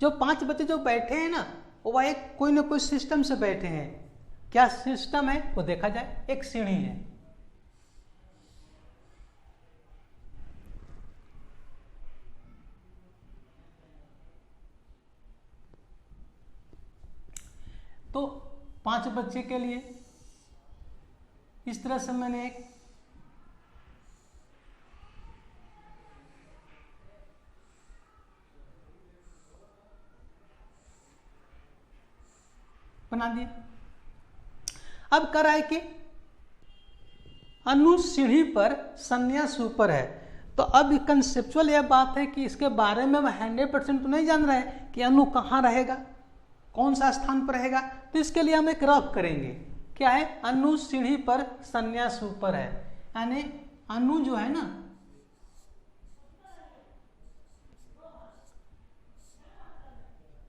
जो 5 बच्चे जो बैठे हैं ना, वह एक कोई ना कोई सिस्टम से बैठे हैं। क्या सिस्टम है वो देखा जाए। एक सीढ़ी है, तो 5 बच्चे के लिए इस तरह से मैंने एक बना दिया। अब कर रहा है कि अनु सीढ़ी पर संन्यास ऊपर है। तो अब कंसेप्चुअल यह बात है कि इसके बारे में हम 100% तो नहीं जान रहे हैं कि अनु कहाँ रहेगा, कौन सा स्थान पर रहेगा। तो इसके लिए हम एक रफ करेंगे। क्या है, अनु सीढ़ी पर संन्यास ऊपर है, यानी अनु जो है ना,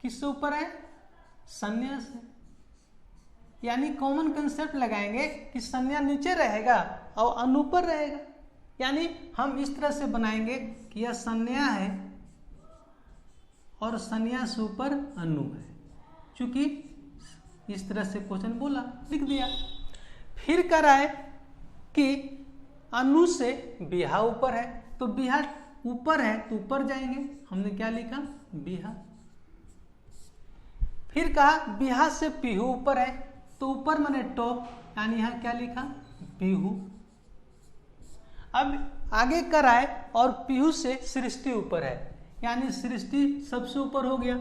किससे ऊपर है, संन्यास है। यानी कॉमन कंसेप्ट लगाएंगे कि संज्ञा नीचे रहेगा और अनु पर रहेगा। यानी हम इस तरह से बनाएंगे कि यह संज्ञा है और संज्ञा से ऊपर अनु है। चूंकि इस तरह से क्वेश्चन बोला, लिख दिया। फिर कह रहा है कि अनु से बिहा ऊपर है, तो बिहा ऊपर है तो ऊपर जाएंगे, हमने क्या लिखा बिहा। फिर कहा बिहा से पीहू ऊपर है तो ऊपर माने टॉप, यानी यहाँ क्या लिखा पीहू। अब आगे कराए और पीहू से सृष्टि ऊपर है, यानी सृष्टि सबसे ऊपर हो गया,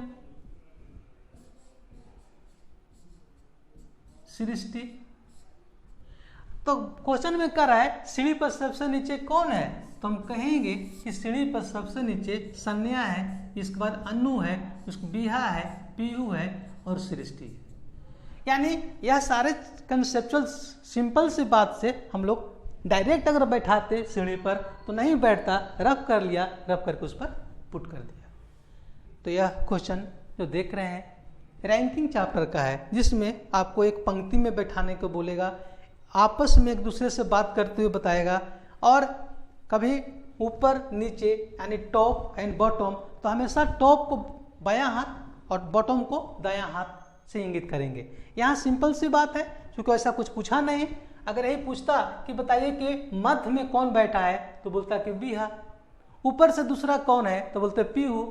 सृष्टि। तो क्वेश्चन में कर रहा है सीढ़ी पर सबसे नीचे कौन है, तो हम कहेंगे कि सीढ़ी पर सबसे नीचे संज्ञा है, इसके बाद अनु है, उसको बिहा है, पीहू है और सृष्टि है। यानी यह सारे कंसेप्चुअल सिंपल सी बात से हम लोग डायरेक्ट अगर बैठाते सीढ़ी पर तो नहीं बैठता, रफ कर लिया, रफ करके उस पर पुट कर दिया। तो यह क्वेश्चन जो देख रहे हैं रैंकिंग चैप्टर का है, जिसमें आपको एक पंक्ति में बैठाने को बोलेगा, आपस में एक दूसरे से बात करते हुए बताएगा, और कभी ऊपर नीचे यानी टॉप एंड बॉटम, तो हमेशा टॉप को बायां हाथ और बॉटम को दायां हाथ से इंगित करेंगे। यहाँ सिंपल सी बात है, क्योंकि ऐसा कुछ पूछा नहीं। अगर यही पूछता कि बताइए कि मध्य में कौन बैठा है, तो बोलता कि बिहा। ऊपर से दूसरा कौन है, तो बोलते पीहू।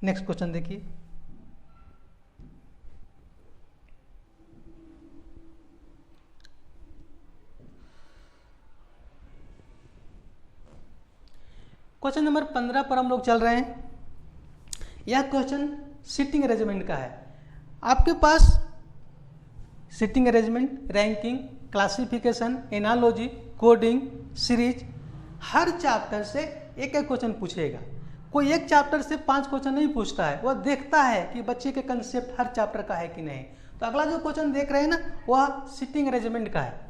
नेक्स्ट क्वेश्चन देखिए, क्वेश्चन नंबर 15 पर हम लोग चल रहे हैं। यह क्वेश्चन सिटिंग अरेंजमेंट का है। आपके पास sitting arrangement, ranking, classification, analogy, coding, series, हर चैप्टर से एक एक क्वेश्चन पूछेगा। कोई एक चैप्टर से 5 क्वेश्चन नहीं पूछता है, वह देखता है कि बच्चे के कंसेप्ट हर चैप्टर का है कि नहीं। तो अगला जो क्वेश्चन देख रहे हैं ना, वह सिटिंग अरेंजमेंट का है।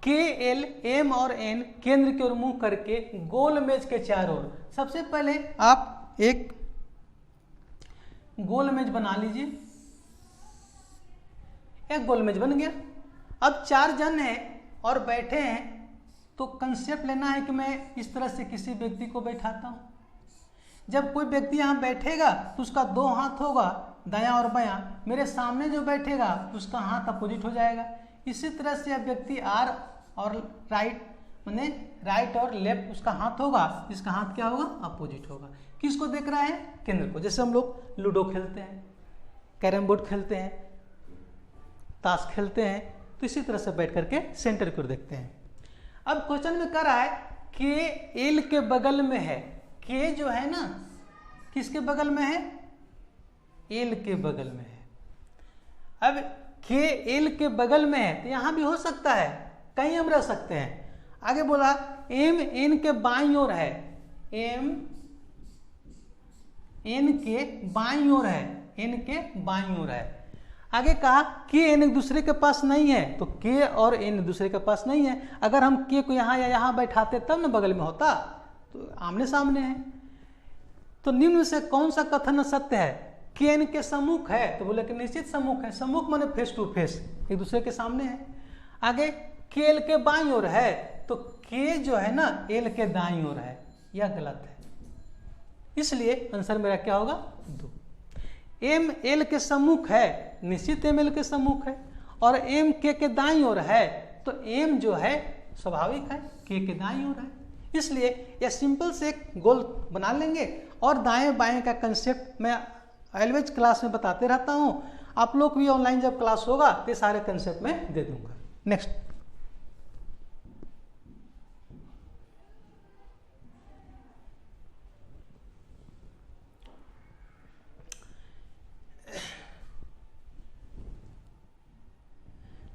के, एल, एम और एन केंद्र की ओर मुंह करके गोल मेज के चारों ओर। सबसे पहले आप एक गोल मेज बना लीजिए, एक गोल मेज बन गया। अब 4 जन हैं और बैठे हैं, तो कंसेप्ट लेना है कि मैं इस तरह से किसी व्यक्ति को बैठाता हूं। जब कोई व्यक्ति यहां बैठेगा तो उसका 2 हाथ होगा, दायां और बायां। मेरे सामने जो बैठेगा उसका हाथ अपोजिट हो जाएगा। इसी तरह से अब व्यक्ति आर और राइट, माने राइट और लेफ्ट, उसका हाथ होगा, इसका हाथ क्या होगा अपोजिट होगा। किसको देख रहा है, केंद्र को। जैसे हम लोग लूडो खेलते हैं, कैरम बोर्ड खेलते हैं, ताश खेलते हैं, तो इसी तरह से बैठ करके सेंटर की ओर देखते हैं। अब क्वेश्चन में कर रहा है के एल के बगल में है। के जो है ना किसके बगल में है, एल के बगल में है। अब के एल के बगल में है तो यहां भी हो सकता है, कहीं हम रह सकते हैं। आगे बोला एम एन के बाईं ओर है, एम एन के बाईं ओर है, एन के बाईं ओर है। आगे कहा के एन एक दूसरे के पास नहीं है, तो के और एन दूसरे के पास नहीं है। अगर हम के को यहाँ या यहाँ बैठाते तब ना बगल में होता, तो आमने सामने है। तो निम्न से कौन सा कथन सत्य है, के एन के सम्मुख है, तो बोले कि निश्चित सम्मुख है। सम्मुख माने फेस टू फेस, एक दूसरे के सामने है। आगे के एल के बाईं ओर है, तो के जो है ना एल के दाईं ओर है, यह गलत है। इसलिए आंसर मेरा क्या होगा 2। एम एल के सम्मुख है, निश्चित एम एल के सम्मुख है, और एम के दाईं ओर है, तो एम जो है स्वाभाविक है के दाईं ओर है। इसलिए यह सिंपल से एक गोल बना लेंगे। और दाएं बाएं का कंसेप्ट मैं ऑलवेज क्लास में बताते रहता हूं, आप लोग भी ऑनलाइन जब क्लास होगा तो सारे कंसेप्ट में दे दूंगा। नेक्स्ट,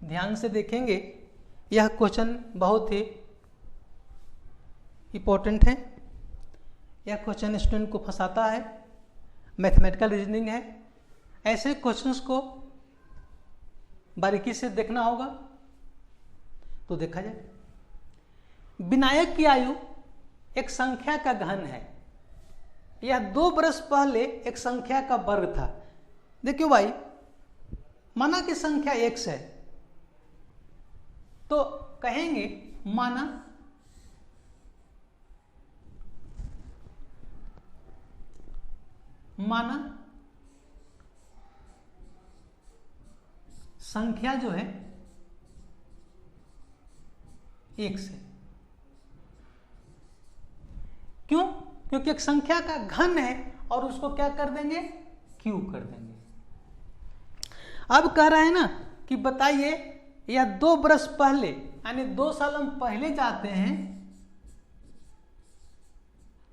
ध्यान से देखेंगे, यह क्वेश्चन बहुत ही इम्पोर्टेंट है। यह क्वेश्चन स्टूडेंट को फंसाता है, मैथमेटिकल रीजनिंग है। ऐसे क्वेश्चंस को बारीकी से देखना होगा। तो देखा जाए, विनायक की आयु एक संख्या का घन है। यह 2 बरस पहले एक संख्या का वर्ग था। देखियो भाई, माना कि संख्या x है, तो कहेंगे माना संख्या जो है x है। क्यों? क्योंकि एक संख्या का घन है और उसको क्या कर देंगे, क्यू कर देंगे। अब कह रहा है ना कि बताइए यह 2 बरस पहले यानी 2 साल हम पहले जाते हैं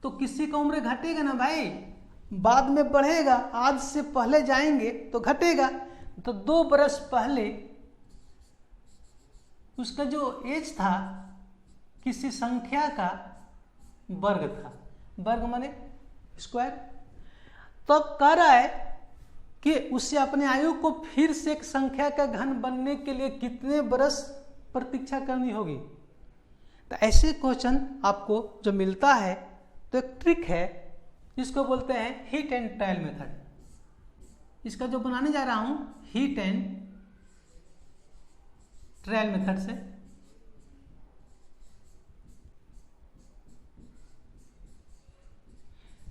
तो किसी का उम्र घटेगा ना भाई, बाद में बढ़ेगा, आज से पहले जाएंगे तो घटेगा। तो 2 बरस पहले उसका जो एज था किसी संख्या का वर्ग था, वर्ग माने स्क्वायर। तो अब कह रहा है कि उससे अपने आयु को फिर से एक संख्या का घन बनने के लिए कितने बरस प्रतीक्षा करनी होगी। तो ऐसे क्वेश्चन आपको जो मिलता है तो एक ट्रिक है जिसको बोलते हैं हिट एंड ट्रायल मेथड। इसका जो बनाने जा रहा हूं हिट एंड ट्रायल मेथड से।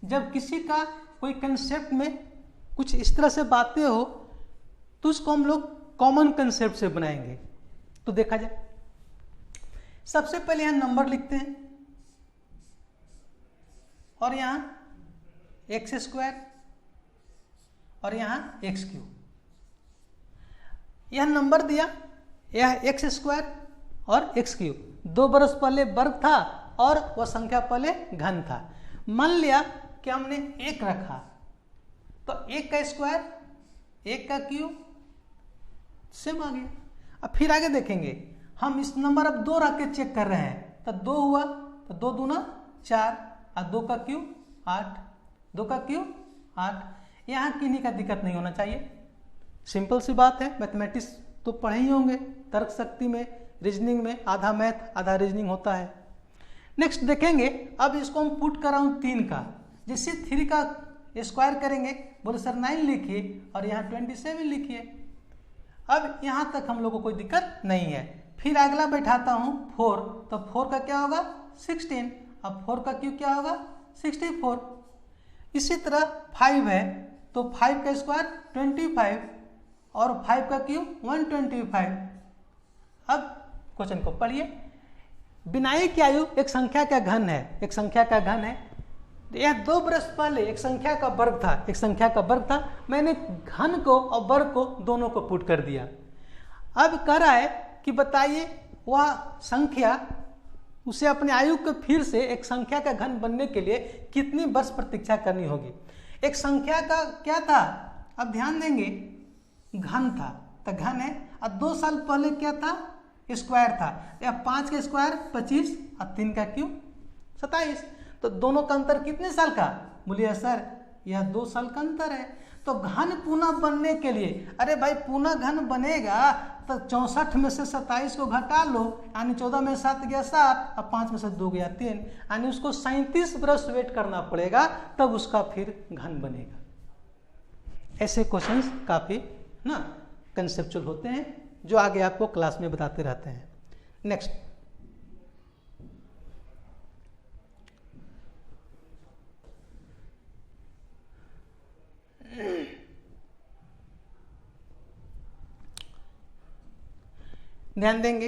जब किसी का कोई कंसेप्ट में कुछ इस तरह से बातें हो तो उसको हम लोग कॉमन कंसेप्ट से बनाएंगे। तो देखा जाए, सबसे पहले यहां नंबर लिखते हैं और यहां x² और यहां x³। यह नंबर दिया, यह x² और x³ 2 बरस पहले वर्ग था और वह संख्या पहले घन था। मान लिया कि हमने 1 रखा तो 1 का स्क्वायर 1 का क्यूब सेम आ गया। अब फिर आगे देखेंगे, हम इस नंबर अब 2 रख के चेक कर रहे हैं तो 2 हुआ तो 2 दूना 4 और 2 का क्यूब 8, 2 का क्यूब 8। यहाँ किन्हीं का दिक्कत नहीं होना चाहिए, सिंपल सी बात है। मैथमेटिक्स तो पढ़े ही होंगे, तर्क शक्ति में, रीजनिंग में आधा मैथ आधा रीजनिंग होता है। नेक्स्ट देखेंगे, अब इसको हम पुट कर रहा हूँ 3 का, जैसे 3 का स्क्वायर करेंगे, बोले सर 9 लिखिए और यहाँ 27 लिखिए। अब यहाँ तक हम लोग को कोई दिक्कत नहीं है। फिर अगला बैठाता हूँ 4, तो 4 का क्या होगा 16, अब 4 का क्यूब क्या होगा 64। इसी तरह 5 है तो 5 का स्क्वायर 25 और 5 का क्यूब 125। अब क्वेश्चन को पढ़िए, बिनाई की आयु एक संख्या का घन है, एक संख्या का घन है। यह 2 बरस पहले एक संख्या का वर्ग था, एक संख्या का वर्ग था। मैंने घन को और वर्ग को दोनों को पुट कर दिया। अब कह रहा है कि बताइए वह संख्या उसे अपने आयु को फिर से एक संख्या का घन बनने के लिए कितनी वर्ष प्रतीक्षा करनी होगी। एक संख्या का क्या था, अब ध्यान देंगे, घन था तो घन है, और 2 साल पहले क्या था स्क्वायर था। या 5 का स्क्वायर 25 और 3 का क्यूब 27। तो दोनों का अंतर कितने साल का, बोलिए सर यह 2 साल का अंतर है। तो घन पुनः बनने के लिए, अरे भाई पुनः घन बनेगा तो 64 में से 27 को घटा लो, यानी 14 में 7 गया 7 और 5 में से 2 गया 3, यानी उसको 37 बरस वेट करना पड़ेगा तब उसका फिर घन बनेगा। ऐसे क्वेश्चंस काफ़ी ना कंसेप्चुअल होते हैं जो आगे आपको क्लास में बताते रहते हैं। नेक्स्ट, ध्यान देंगे,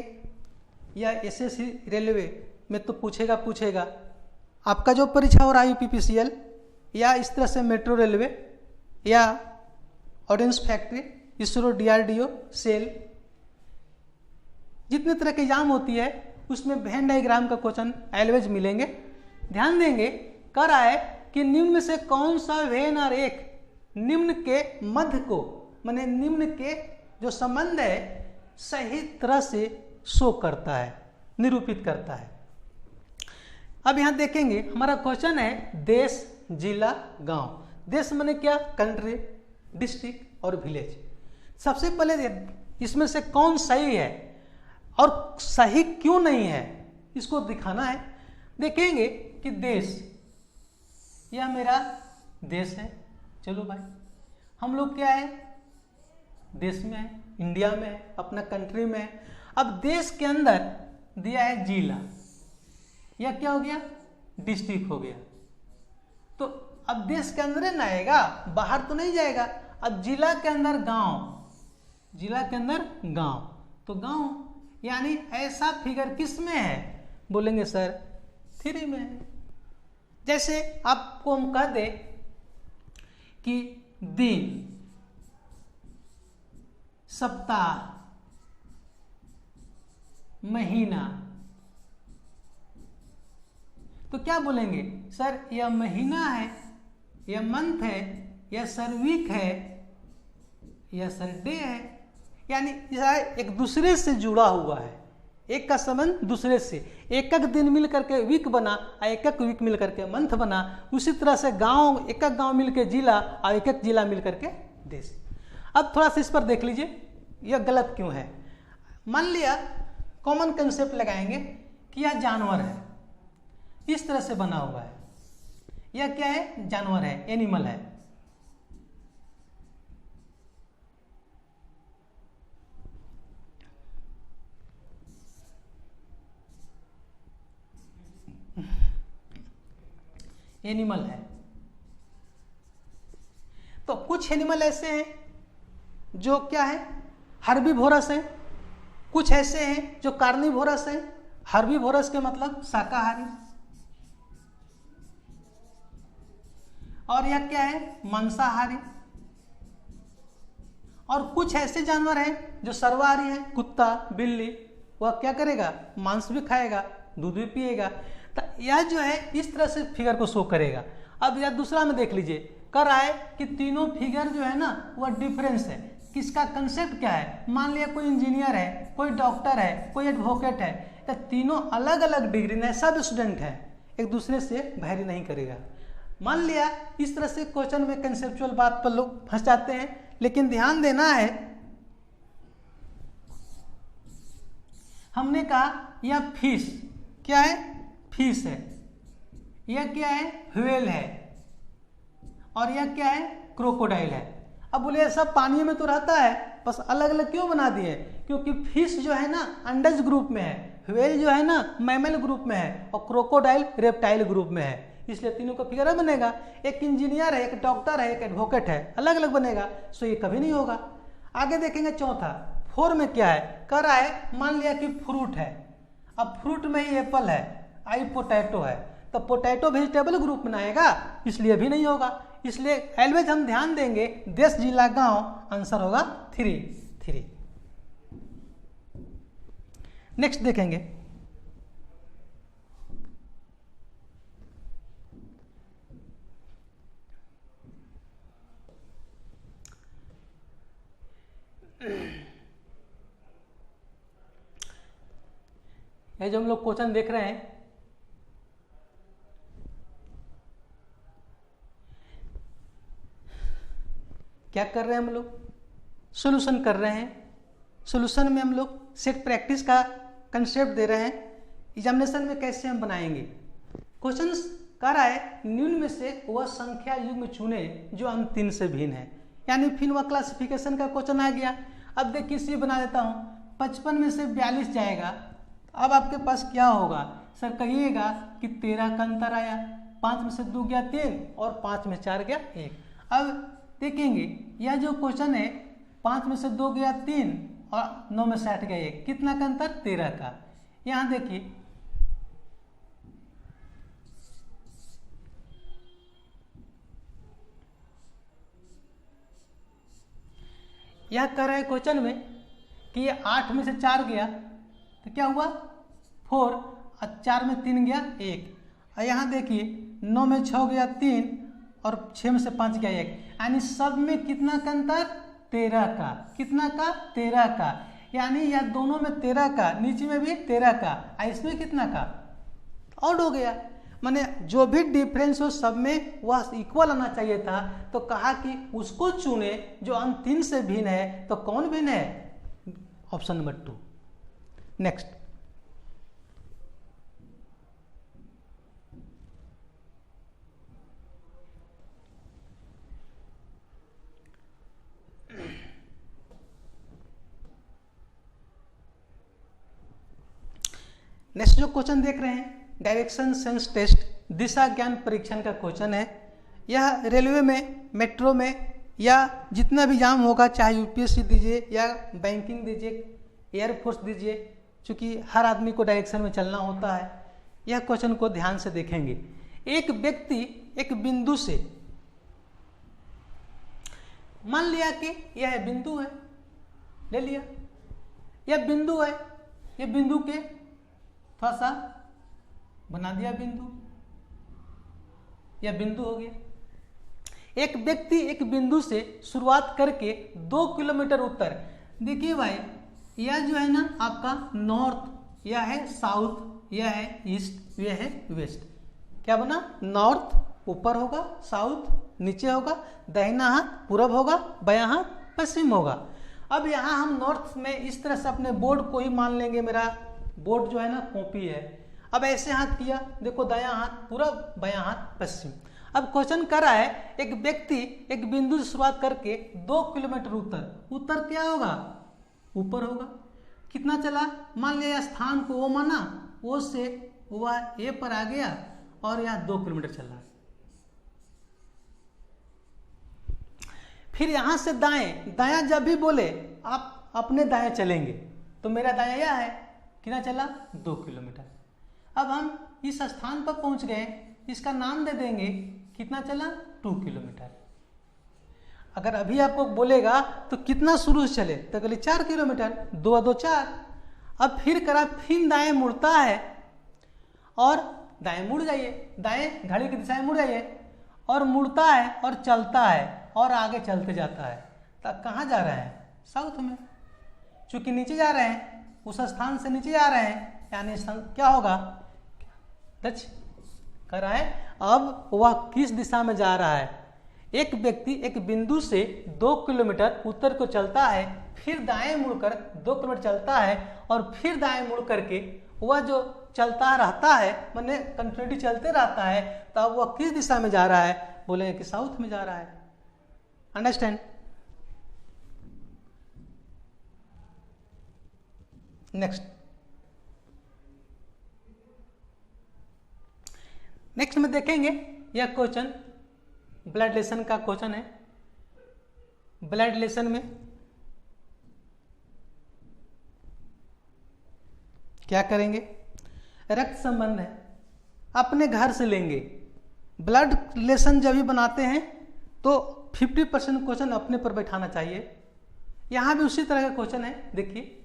या एसएससी रेलवे में तो पूछेगा आपका जो परीक्षा हो रहा है यूपीपीसीएल या इस तरह से मेट्रो रेलवे या ordnance factory, ISRO, DRDO, SAIL, जितने तरह के एग्जाम होती है उसमें वेन डायग्राम का क्वेश्चन ऑलवेज मिलेंगे। ध्यान देंगे, कह रहा है कि निम्न में से कौन सा वेन और एक निम्न के मध्य को, माने निम्न के जो संबंध है सही तरह से शो करता है, निरूपित करता है। अब यहां देखेंगे, हमारा क्वेश्चन है देश, जिला, गांव। देश माने क्या, कंट्री, डिस्ट्रिक्ट और विलेज। सबसे पहले इसमें से कौन सही है और सही क्यों नहीं है इसको दिखाना है। देखेंगे कि देश, यह मेरा देश है, चलो भाई हम लोग क्या है, देश में है, इंडिया में है, अपना कंट्री में है। अब देश के अंदर दिया है जिला, यह क्या हो गया, डिस्ट्रिक्ट हो गया। तो अब देश के अंदर ना आएगा, बाहर तो नहीं जाएगा। अब जिला के अंदर गांव, जिला के अंदर गांव, तो गांव यानी ऐसा फिगर किस में है, बोलेंगे सर 3 में है। जैसे आपको हम कह दे कि दिन, सप्ताह, महीना, तो क्या बोलेंगे सर यह महीना है, यह मंथ है, यह सर वीक है, यह सर डे है। यानी यह एक दूसरे से जुड़ा हुआ है, एक का संबंध दूसरे से, एक एक दिन मिल करके वीक बना और एक एक वीक मिल करके मंथ बना। उसी तरह से गांव, एक एक गांव मिल के जिला और एक एक जिला मिल करके देश। अब थोड़ा सा इस पर देख लीजिए यह गलत क्यों है। मान लिया कॉमन कंसेप्ट लगाएंगे कि यह जानवर है, इस तरह से बना हुआ है, यह क्या है जानवर है, एनिमल है। एनिमल है। तो कुछ एनिमल ऐसे हैं जो क्या है हर्बीवोरस है, कुछ ऐसे हैं जो कार्निवोरस है। हर्बीवोरस के मतलब शाकाहारी, और यह क्या है मांसाहारी। और कुछ ऐसे जानवर हैं जो सर्वाहारी हैं, कुत्ता, बिल्ली, वह क्या करेगा मांस भी खाएगा, दूध भी पिएगा। तो यह जो है इस तरह से फिगर को शो करेगा। अब यह दूसरा में देख लीजिए, कर रहा है कि तीनों फिगर जो है ना वह डिफरेंस है। किसका कंसेप्ट क्या है, मान लिया कोई इंजीनियर है, कोई डॉक्टर है, कोई एडवोकेट है, तो तीनों अलग अलग डिग्री में सब स्टूडेंट है, एक दूसरे से वैरी नहीं करेगा। मान लिया इस तरह से क्वेश्चन में कंसेप्चुअल बात पर लोग फंस जाते हैं, लेकिन ध्यान देना है, हमने कहा यह फिश क्या है, फिश है, यह क्या है व्हेल है, और यह क्या है क्रोकोडाइल है। अब बोले यह सब पानी में तो रहता है, बस अलग अलग क्यों बना दिए, क्योंकि फिश जो है ना अंडज ग्रुप में है, व्हेल जो है ना मैमल ग्रुप में है, और क्रोकोडाइल रेप्टाइल ग्रुप में है, इसलिए तीनों का फिगर बनेगा। एक इंजीनियर है, एक डॉक्टर है, एक एडवोकेट है, अलग अलग बनेगा, सो ये कभी नहीं होगा। आगे देखेंगे चौथा, 4 में क्या है, कह रहा है मान लिया कि फ्रूट है, अब फ्रूट में ही एप्पल है, आई पोटैटो है, तो पोटैटो वेजिटेबल ग्रुप में आएगा, इसलिए भी नहीं होगा। इसलिए एलवेज हम ध्यान देंगे देश जिला गांव, आंसर होगा 3। नेक्स्ट देखेंगे, ये जो हम लोग क्वेश्चन देख रहे हैं, क्या कर रहे हैं हम लोग, सॉल्यूशन कर रहे हैं। सॉल्यूशन में हम लोग सेट प्रैक्टिस का कंसेप्ट दे रहे हैं, एग्जामिनेशन में कैसे हम बनाएंगे। क्वेश्चन कह रहा है निम्न में से वह संख्या युग्म चुने जो अंक 3 से भिन्न है, यानी फिर वह क्लासिफिकेशन का क्वेश्चन आ गया। अब देखिए इसी बना देता हूँ, 55 में से 42 जाएगा, अब आपके पास क्या होगा सर, कहिएगा कि 13 का अंतर आया, 5 में से 2 गया 3 और 5 में 4 गया 1। अब देखेंगे यह जो क्वेश्चन है 5 में से 2 गया 3 और 9 में से 8 गया 1, कितना का अंतर 13 का। यहाँ देखिए यह कह रहा है क्वेश्चन में कि ये 8 में से 4 गया तो क्या हुआ 4, और 4 में 3 गया 1, और यहाँ देखिए 9 में 6 गया 3 और 6 में से 5 गया 1, यानी सब में कितना का अंतर 13 का, कितना का 13 का, यानी यह दोनों में 13 का, नीचे में भी 13 का, और इसमें कितना का ऑड हो गया। माने जो भी डिफरेंस हो सब में वह इक्वल आना चाहिए था, तो कहा कि उसको चुने जो अंक 3 से भिन्न है। तो कौन भिन्न है, ऑप्शन नंबर 2। नेक्स्ट, नेक्स्ट जो क्वेश्चन देख रहे हैं डायरेक्शन सेंस टेस्ट, दिशा ज्ञान परीक्षण का क्वेश्चन है। यह रेलवे में, मेट्रो में या जितना भी एग्जाम होगा, चाहे यूपीएससी दीजिए या बैंकिंग दीजिए, एयरफोर्स दीजिए, क्योंकि हर आदमी को डायरेक्शन में चलना होता है। यह क्वेश्चन को ध्यान से देखेंगे। एक व्यक्ति एक बिंदु से, मान लिया कि यह बिंदु है, ले लिया, यह बिंदु है, यह बिंदु के थोड़ा सा बना दिया बिंदु, यह बिंदु हो गया। एक व्यक्ति एक बिंदु से शुरुआत करके 2 किलोमीटर उत्तर, देखिए भाई यह जो है ना आपका नॉर्थ, यह है साउथ, यह है ईस्ट, यह है वेस्ट। क्या बना? नॉर्थ ऊपर होगा, साउथ नीचे होगा, दाहिना हाथ पूरब होगा, बायां हाथ पश्चिम होगा। अब यहाँ हम नॉर्थ में इस तरह से अपने बोर्ड को ही मान लेंगे, मेरा बोर्ड जो है ना कॉपी है। अब ऐसे हाथ किया, देखो दायां हाथ पूरब, बायां हाथ पश्चिम। अब क्वेश्चन कर रहा है एक व्यक्ति एक बिंदु से शुरुआत करके 2 किलोमीटर उत्तर, उत्तर क्या होगा? ऊपर होगा। कितना चला? मान लिया स्थान को ओ माना, ओ से वह ए पर आ गया और यहाँ 2 किलोमीटर चल रहा है। फिर यहां से दाएं, दायां जब भी बोले आप अपने दाएं चलेंगे, तो मेरा दायां यह है, कितना चला? 2 किलोमीटर। अब हम इस स्थान पर पहुंच गए, इसका नाम दे देंगे, कितना चला? 2 किलोमीटर। अगर अभी आपको बोलेगा तो कितना शुरू से चले, तो कहले 4 किलोमीटर, 2 2 4। अब फिर करा, फिर दाएं मुड़ता है और दाएं मुड़ जाइए, दाएं घड़ी की दिशा में मुड़ जाइए और मुड़ता है और चलता है और आगे चलते जाता है। तो कहाँ जा रहे हैं? साउथ में। चूंकि नीचे जा रहे हैं, उस स्थान से नीचे जा रहे हैं, यानी क्या होगा? दक्षिण कर रहा है। अब वह किस दिशा में जा रहा है? एक व्यक्ति एक बिंदु से 2 किलोमीटर उत्तर को चलता है, फिर दाएं मुड़कर 2 किलोमीटर चलता है और फिर दाएं मुड़ करके वह जो चलता रहता है, माने कंटिन्यूटी चलते रहता है, तब वह किस दिशा में जा रहा है? बोलेंगे कि साउथ में जा रहा है। अंडरस्टैंड? नेक्स्ट में देखेंगे, यह क्वेश्चन ब्लड रिलेशन का क्वेश्चन है। ब्लड रिलेशन में क्या करेंगे? रक्त संबंध है, अपने घर से लेंगे। ब्लड रिलेशन जब भी बनाते हैं तो 50% क्वेश्चन अपने पर बैठाना चाहिए। यहां भी उसी तरह का क्वेश्चन है। देखिए,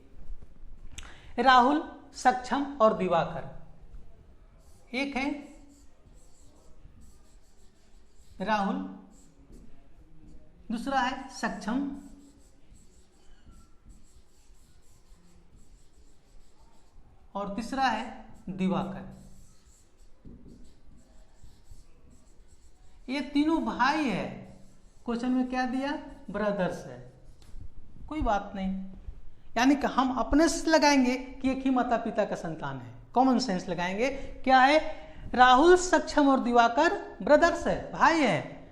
राहुल, सक्षम और दिवाकर, एक है राहुल, दूसरा है सक्षम, और तीसरा है दिवाकर। ये तीनों भाई है। क्वेश्चन में क्या दिया? ब्रदर्स है। कोई बात नहीं, यानी कि हम अपने से लगाएंगे कि एक ही माता पिता का संतान है, कॉमन सेंस लगाएंगे। क्या है? राहुल, सक्षम और दिवाकर ब्रदर्स है, भाई है।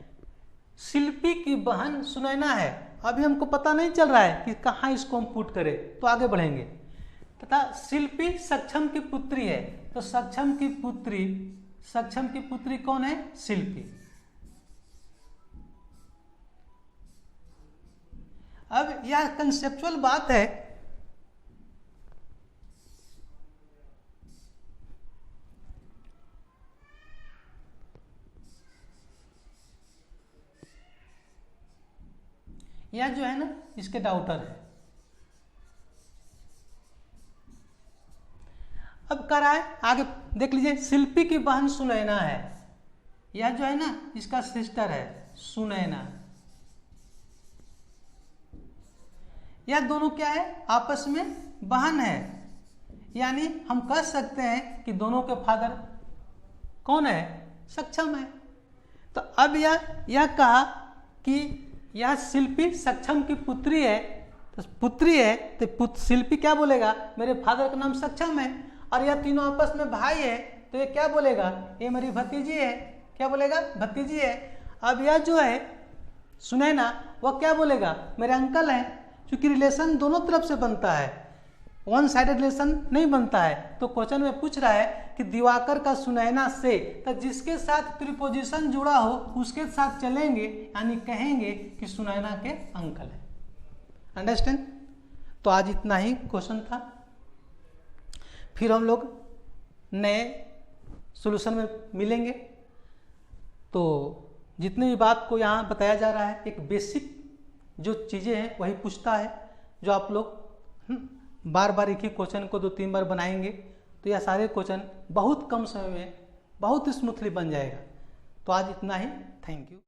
शिल्पी की बहन सुनैना है। अभी हमको पता नहीं चल रहा है कि कहाँ इसको हम पुट करें, तो आगे बढ़ेंगे। तथा शिल्पी सक्षम की पुत्री है, तो सक्षम की पुत्री कौन है? शिल्पी। अब यह कंसेप्चुअल बात है। यह जो है ना इसके डाउटर है। अब कर रहा है आगे, देख लीजिए, शिल्पी की बहन सुनैना है। यह जो है ना इसका सिस्टर है सुनैना। यह दोनों क्या है? आपस में बहन है। यानी हम कह सकते हैं कि दोनों के फादर कौन है? सक्षम है। तो अब यह कहा कि यह शिल्पी सक्षम की पुत्री है, तो शिल्पी क्या बोलेगा? मेरे फादर का नाम सक्षम है। और यह तीनों आपस में भाई है, तो ये क्या बोलेगा? ये मेरी भतीजी है। क्या बोलेगा? भतीजी है। अब यह जो है सुनैना, वह क्या बोलेगा? मेरे अंकल हैं। क्योंकि रिलेशन दोनों तरफ से बनता है, वन साइडेड रिलेशन नहीं बनता है। तो क्वेश्चन में पूछ रहा है कि दिवाकर का सुनैना से, तो जिसके साथ प्रीपोजिशन जुड़ा हो उसके साथ चलेंगे, यानी कहेंगे कि सुनैना के अंकल है। अंडरस्टैंड? तो आज इतना ही क्वेश्चन था। फिर हम लोग नए सॉल्यूशन में मिलेंगे। तो जितनी भी बात को यहाँ बताया जा रहा है, एक बेसिक जो चीज़ें हैं वही पूछता है, जो आप लोग बार बार एक ही क्वेश्चन को 2-3 बार बनाएंगे तो यह सारे क्वेश्चन बहुत कम समय में बहुत स्मूथली बन जाएगा। तो आज इतना ही, थैंक यू।